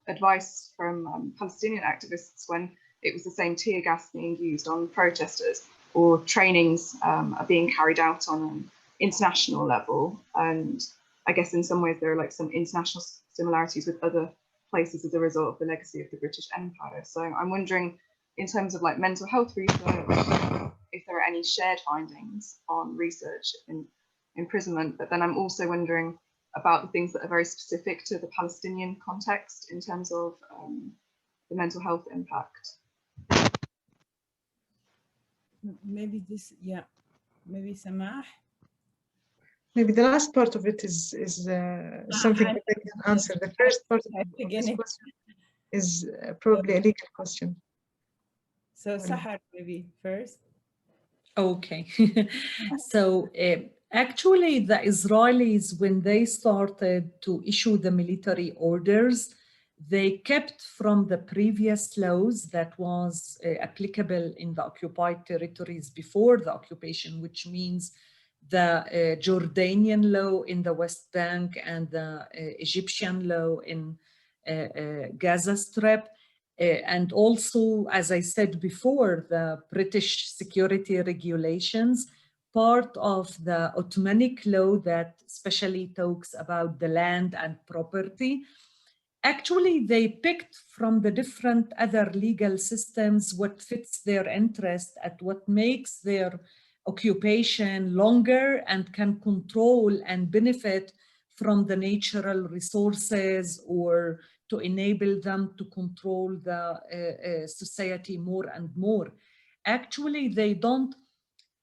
advice from Palestinian activists when it was the same tear gas being used on protesters, or trainings are being carried out on an international level. And I guess in some ways there are like some international similarities with other places as a result of the legacy of the British Empire. So I'm wondering, in terms of like mental health research, if there are any shared findings on research in imprisonment. But then I'm also wondering about the things that are very specific to the Palestinian context in terms of the mental health impact. Maybe this, yeah, maybe Samah. Maybe the last part of it is something that I can answer. The first part of this question is probably a legal question. So Sahar, maybe first. Okay. So actually, the Israelis, when they started to issue the military orders, they kept from the previous laws that was applicable in the occupied territories before the occupation, which means the Jordanian law in the West Bank and the Egyptian law in Gaza Strip. And also, as I said before, the British security regulations, part of the Ottomanic law that especially talks about the land and property. Actually, they picked from the different other legal systems what fits their interest and what makes their occupation longer and can control and benefit from the natural resources, or to enable them to control the society more and more. Actually, they don't,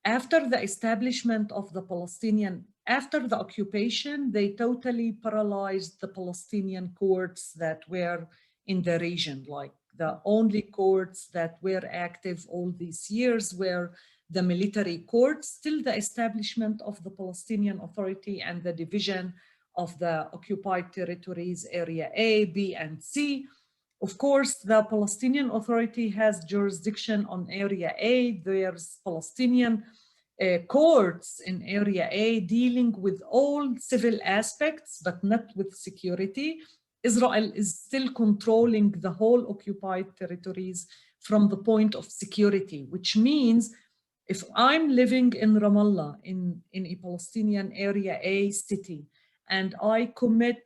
after the establishment of the Palestinian, after the occupation, they totally paralyzed the Palestinian courts that were in the region. Like the only courts that were active all these years were the military courts, till the establishment of the Palestinian Authority and the division of the occupied territories, Area A, B, and C. Of course, the Palestinian Authority has jurisdiction on Area A. There's Palestinian courts in Area A dealing with all civil aspects, but not with security. Israel is still controlling the whole occupied territories from the point of security, which means if I'm living in Ramallah, in a Palestinian Area A city, and I commit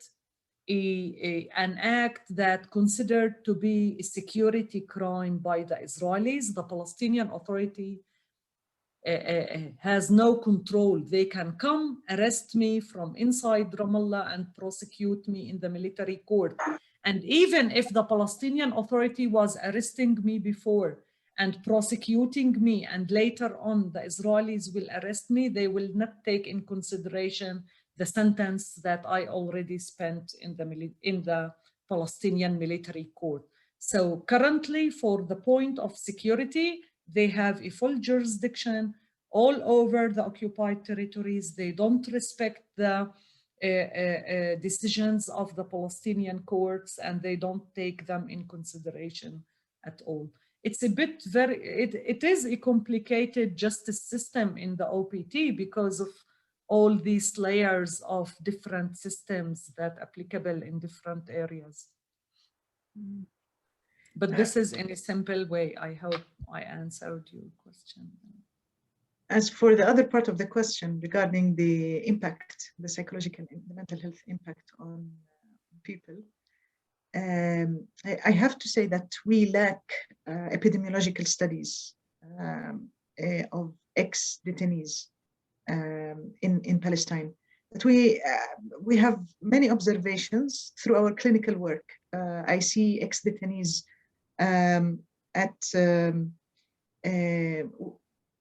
an act that considered to be a security crime by the Israelis, the Palestinian Authority has no control. They can come arrest me from inside Ramallah and prosecute me in the military court. And even if the Palestinian Authority was arresting me before and prosecuting me, and later on the Israelis will arrest me, they will not take in consideration the sentence that I already spent in the Palestinian military court. So currently, for the point of security, they have a full jurisdiction all over the occupied territories. They don't respect the decisions of the Palestinian courts, and they don't take them in consideration at all. It's a bit it is a complicated justice system in the OPT because of all these layers of different systems that applicable in different areas. But this is in a simple way. I hope I answered your question. As for the other part of the question regarding the impact, the psychological, the mental health impact on people, I have to say that we lack epidemiological studies of ex-detainees in Palestine. But we have many observations through our clinical work. I see ex-detainees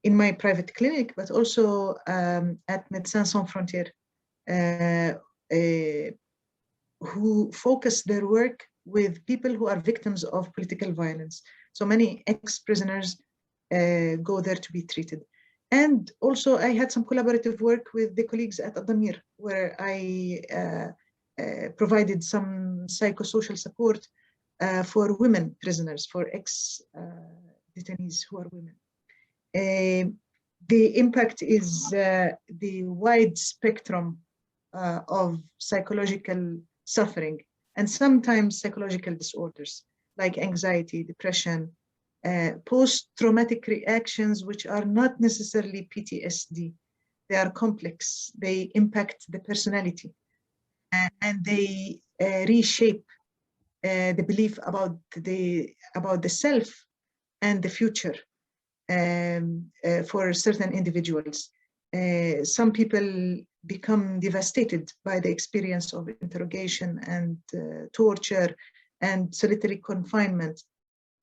in my private clinic, but also at Médecins Sans Frontières, who focus their work with people who are victims of political violence. So many ex-prisoners go there to be treated. And also I had some collaborative work with the colleagues at Ad-Damir, where I provided some psychosocial support for women prisoners, for ex-detainees who are women. The impact is the wide spectrum of psychological suffering and sometimes psychological disorders like anxiety, depression, post-traumatic reactions, which are not necessarily PTSD. They are complex. They impact the personality and they reshape the belief about the self and the future for certain individuals. Some people become devastated by the experience of interrogation and torture and solitary confinement.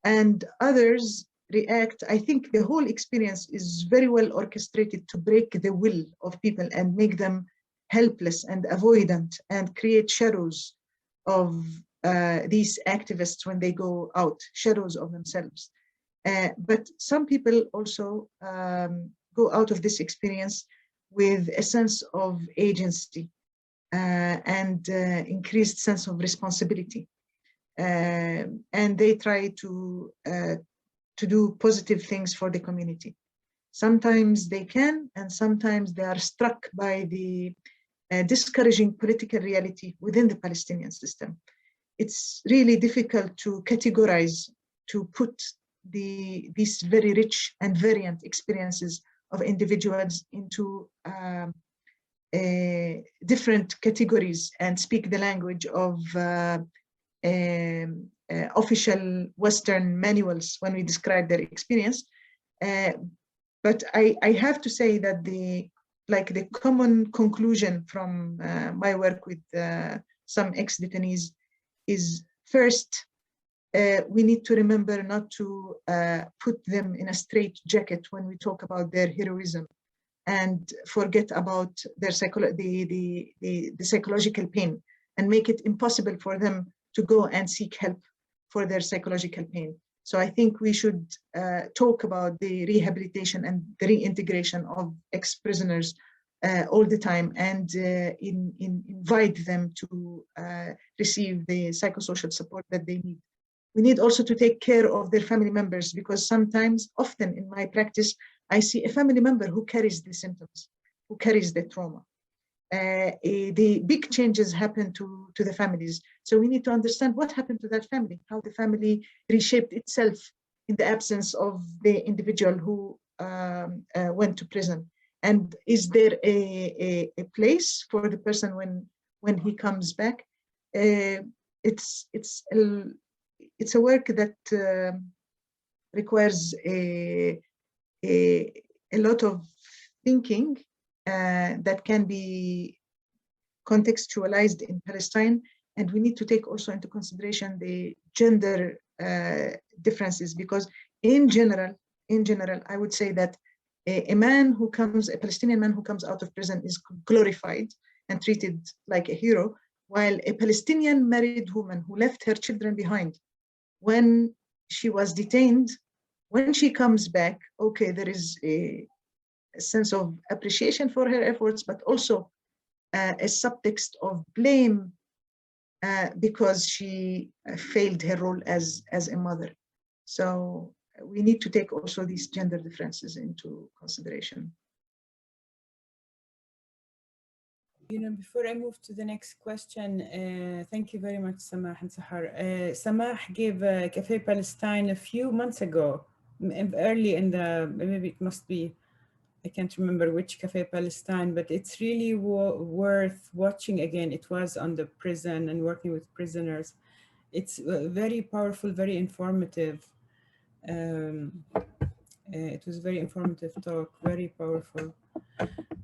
And others react. I think the whole experience is very well orchestrated to break the will of people and make them helpless and avoidant and create shadows of these activists when they go out, shadows of themselves. But some people also go out of this experience with a sense of agency and increased sense of responsibility. And they try to do positive things for the community. Sometimes they can, and sometimes they are struck by the discouraging political reality within the Palestinian system. It's really difficult to categorize, to put these very rich and variant experiences of individuals into different categories and speak the language of official Western manuals when we describe their experience. But I have to say that the common conclusion from my work with some ex-detainees is first, we need to remember not to put them in a straitjacket when we talk about their heroism and forget about their the psychological pain and make it impossible for them to go and seek help for their psychological pain. So I think we should talk about the rehabilitation and the reintegration of ex-prisoners all the time and invite them to receive the psychosocial support that they need. We need also to take care of their family members, because sometimes, often in my practice, I see a family member who carries the symptoms, who carries the trauma. The big changes happen to the families. So we need to understand what happened to that family, how the family reshaped itself in the absence of the individual who went to prison. And is there a place for the person when he comes back? It's a work that requires a lot of thinking that can be contextualized in Palestine, and we need to take also into consideration the gender differences, because in general, I would say that a Palestinian man who comes out of prison is glorified and treated like a hero, while a Palestinian married woman who left her children behind when she was detained, when she comes back, okay, there is a sense of appreciation for her efforts, but also a subtext of blame because she failed her role as a mother. So we need to take also these gender differences into consideration. You know, before I move to the next question, thank you very much, Samah and Sahar. Samah gave Cafe Palestine a few months ago, early in the, maybe it must be, I can't remember which Cafe Palestine, but it's really worth watching again. It was on the prison and working with prisoners. It's very powerful, very informative. It was very informative talk, very powerful.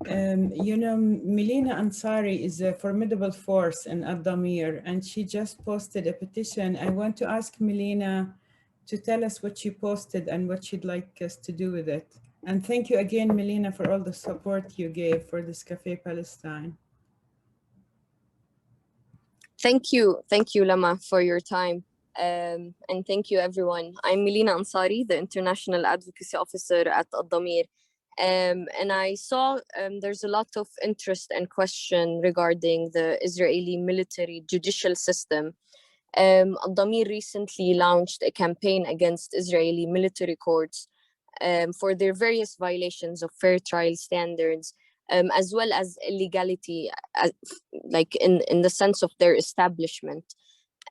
You know, Melina Ansari is a formidable force in Ad-Damir, and she just posted a petition. I want to ask Melina to tell us what she posted and what she'd like us to do with it. And thank you again, Melina, for all the support you gave for this Cafe Palestine. Thank you, Lama, for your time. And thank you, everyone. I'm Melina Ansari, the International Advocacy Officer at Ad-Damir. And I saw there's a lot of interest and question regarding the Israeli military judicial system. Ad-Damir recently launched a campaign against Israeli military courts for their various violations of fair trial standards, as well as illegality, like in the sense of their establishment.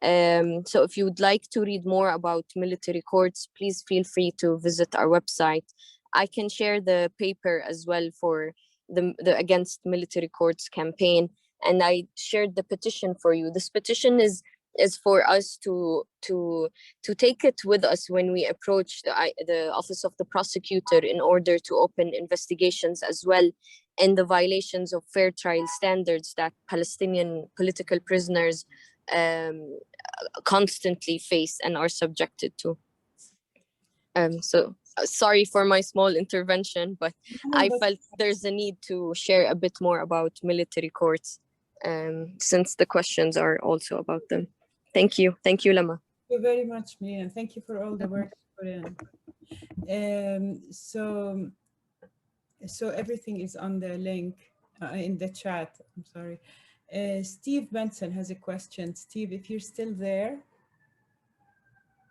So if you would like to read more about military courts, please feel free to visit our website. I can share the paper as well for the Against Military Courts campaign, and I shared the petition for you. This petition is for us to take it with us when we approach the Office of the Prosecutor in order to open investigations as well in the violations of fair trial standards that Palestinian political prisoners constantly face and are subjected to. So sorry for my small intervention, but I felt there's a need to share a bit more about military courts since the questions are also about them. Thank you, Lama. Thank you very much, Melina. Thank you for all the work you put in. So everything is on the link in the chat. I'm sorry. Steve Benson has a question. Steve, if you're still there,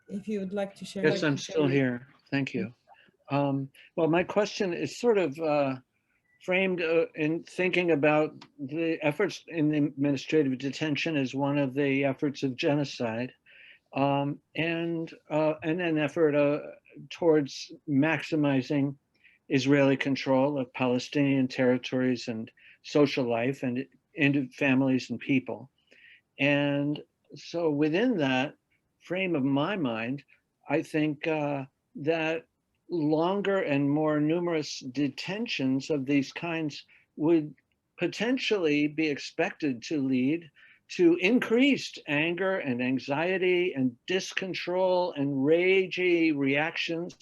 if you would like to share. Yes, I'm still here. Thank you. Well, my question is sort of framed in thinking about the efforts in administrative detention as one of the efforts of genocide, and an effort towards maximizing Israeli control of Palestinian territories and social life and into families and people. And so within that frame of my mind, I think that longer and more numerous detentions of these kinds would potentially be expected to lead to increased anger and anxiety and discontrol and ragey reactions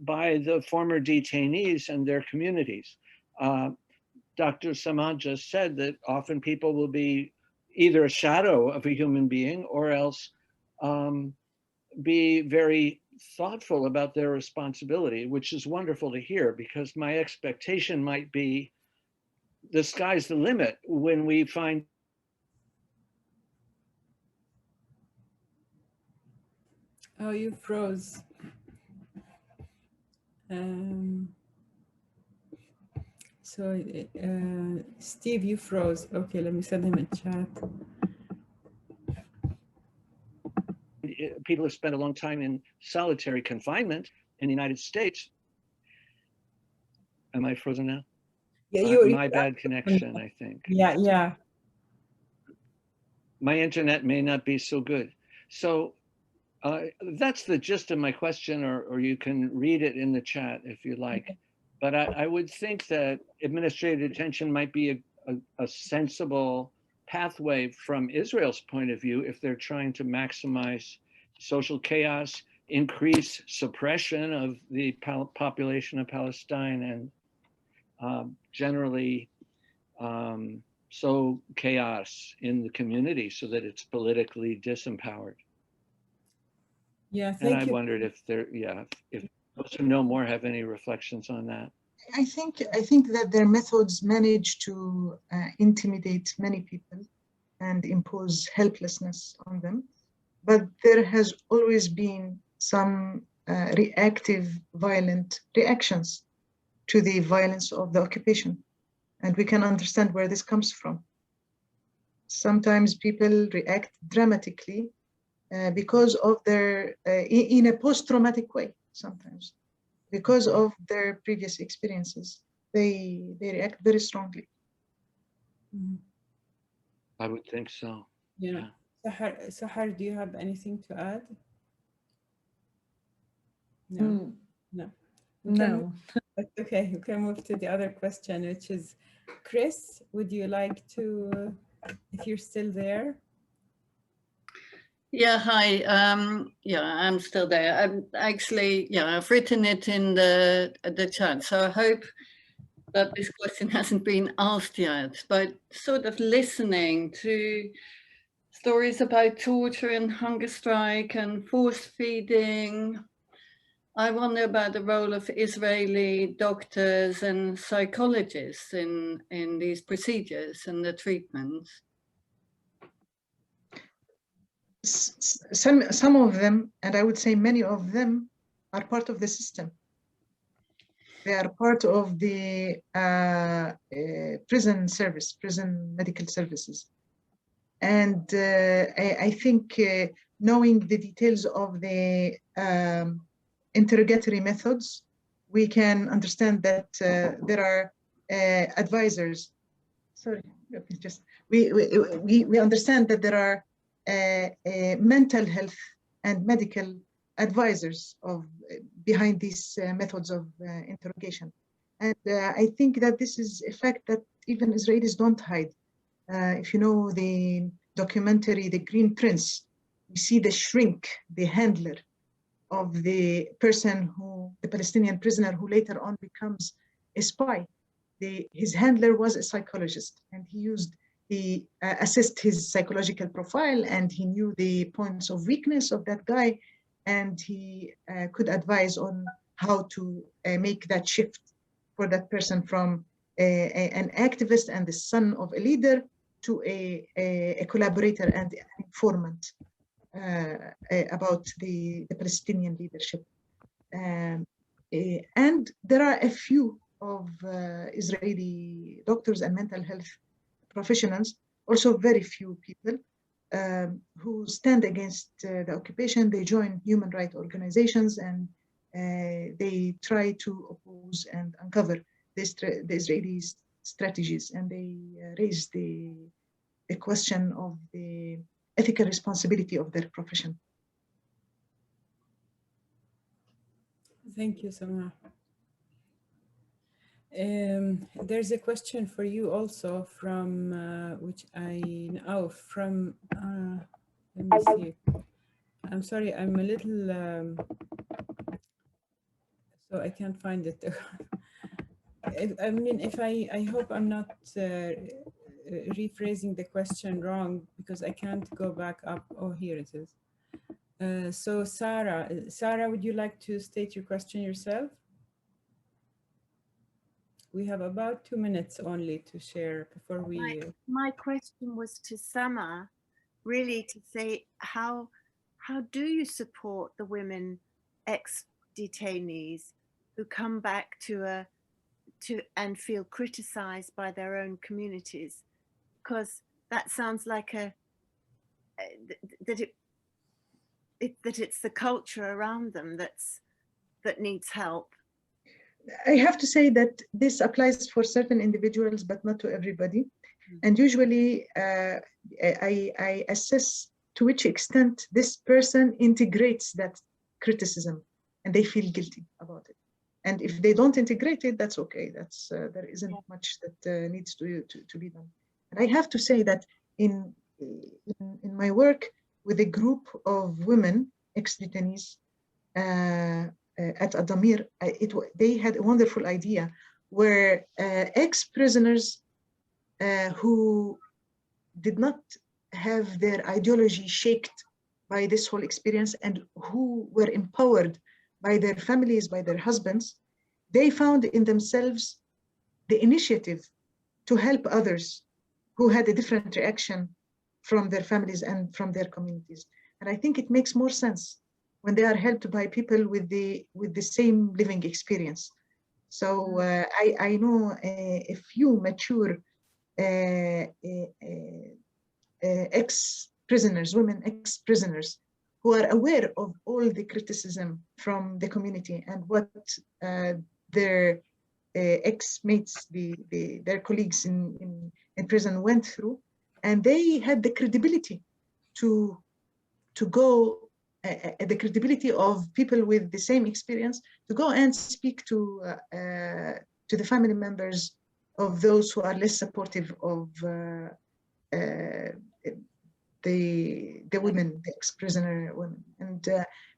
by the former detainees and their communities. Dr. Samad just said that often people will be either a shadow of a human being or else be very thoughtful about their responsibility, which is wonderful to hear, because my expectation might be the sky's the limit when we find. Oh, you froze. So Steve, you froze. Okay, let me send him a chat. People have spent a long time in solitary confinement in the United States. Am I frozen now? Yeah, my bad connection, I think. Yeah. My internet may not be so good. So that's the gist of my question, or you can read it in the chat if you like. Okay. But I would think that administrative detention might be a sensible pathway from Israel's point of view if they're trying to maximize social chaos, increase suppression of the population of Palestine, and generally sow chaos in the community so that it's politically disempowered. Yeah, and I wondered if if those who know more have any reflections on that. I think that their methods manage to intimidate many people and impose helplessness on them. But there has always been some reactive, violent reactions to the violence of the occupation. And we can understand where this comes from. Sometimes people react dramatically because of their, in a post-traumatic way, sometimes, because of their previous experiences. They react very strongly. I would think so. Yeah. Sahar, do you have anything to add? No. No. No. Okay, we can move to the other question, which is, Chris, would you like to, if you're still there? Yeah, hi. Yeah, I'm still there. I'm actually, yeah, I've written it in the chat. So I hope that this question hasn't been asked yet, but sort of listening to stories about torture and hunger strike and force feeding, I wonder about the role of Israeli doctors and psychologists in these procedures and the treatments. Some of them, and I would say many of them, are part of the system. They are part of the prison service, prison medical services. And I think knowing the details of the interrogatory methods, we can understand that there are advisors. Sorry, let me just, we understand that there are mental health and medical advisors behind these methods of interrogation. And I think that this is a fact that even Israelis don't hide. If you know the documentary, The Green Prince, you see the shrink, the handler of the person the Palestinian prisoner who later on becomes a spy. His handler was a psychologist, and he assessed his psychological profile, and he knew the points of weakness of that guy, and he could advise on how to make that shift for that person from an activist and the son of a leader to a collaborator and an informant about the Palestinian leadership. And there are a few of Israeli doctors and mental health professionals, also very few people who stand against the occupation. They join human rights organizations, and they try to oppose and uncover the Israeli strategies, and they raise the question of the ethical responsibility of their profession. Thank you, Samah. There's a question for you also from which from let me see. I'm sorry, I'm a little so I can't find it. I mean, I hope I'm not rephrasing the question wrong, because I can't go back up. Oh, here it is. So Sarah, would you like to state your question yourself? We have about 2 minutes only to share before we... My question was to Samah, really to say, how do you support the women ex-detainees who come back and feel criticized by their own communities? Because that sounds like that it's the culture around them that needs help. I have to say that this applies for certain individuals, but not to everybody. And usually I assess to which extent this person integrates that criticism and they feel guilty about it. And if they don't integrate it, that's okay. There isn't much that needs to be done. And I have to say that in my work with a group of women, ex-detainees, at Adamir, they had a wonderful idea where ex-prisoners who did not have their ideology shaped by this whole experience and who were empowered by their families, by their husbands, they found in themselves the initiative to help others who had a different reaction from their families and from their communities. And I think it makes more sense when they are helped by people with the same living experience. So I know a few mature ex-prisoners, women ex-prisoners, who are aware of all the criticism from the community and what their ex-mates, their colleagues in prison went through, and they had the credibility to go, the credibility of people with the same experience to go and speak to the family members of those who are less supportive of the women, the ex-prisoner women. And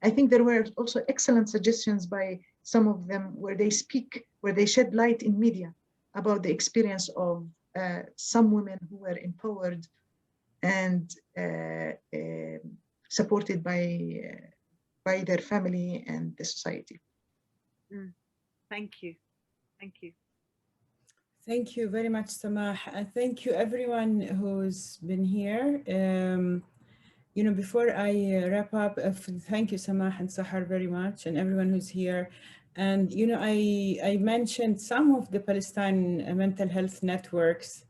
I think there were also excellent suggestions by some of them where they speak, where they shed light in media about the experience of some women who were empowered and supported by their family and the society. Thank you. Thank you. Thank you very much, Samah. And thank you everyone who's been here. You know, before I wrap up, thank you, Samah and Sahar, very much, and everyone who's here. And, you know, I mentioned some of the Palestine mental health networks.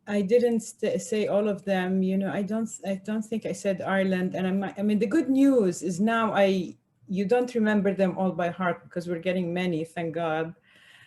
I didn't say all of them. You know, I don't think I said Ireland. And I mean, the good news is now you don't remember them all by heart because we're getting many, thank God.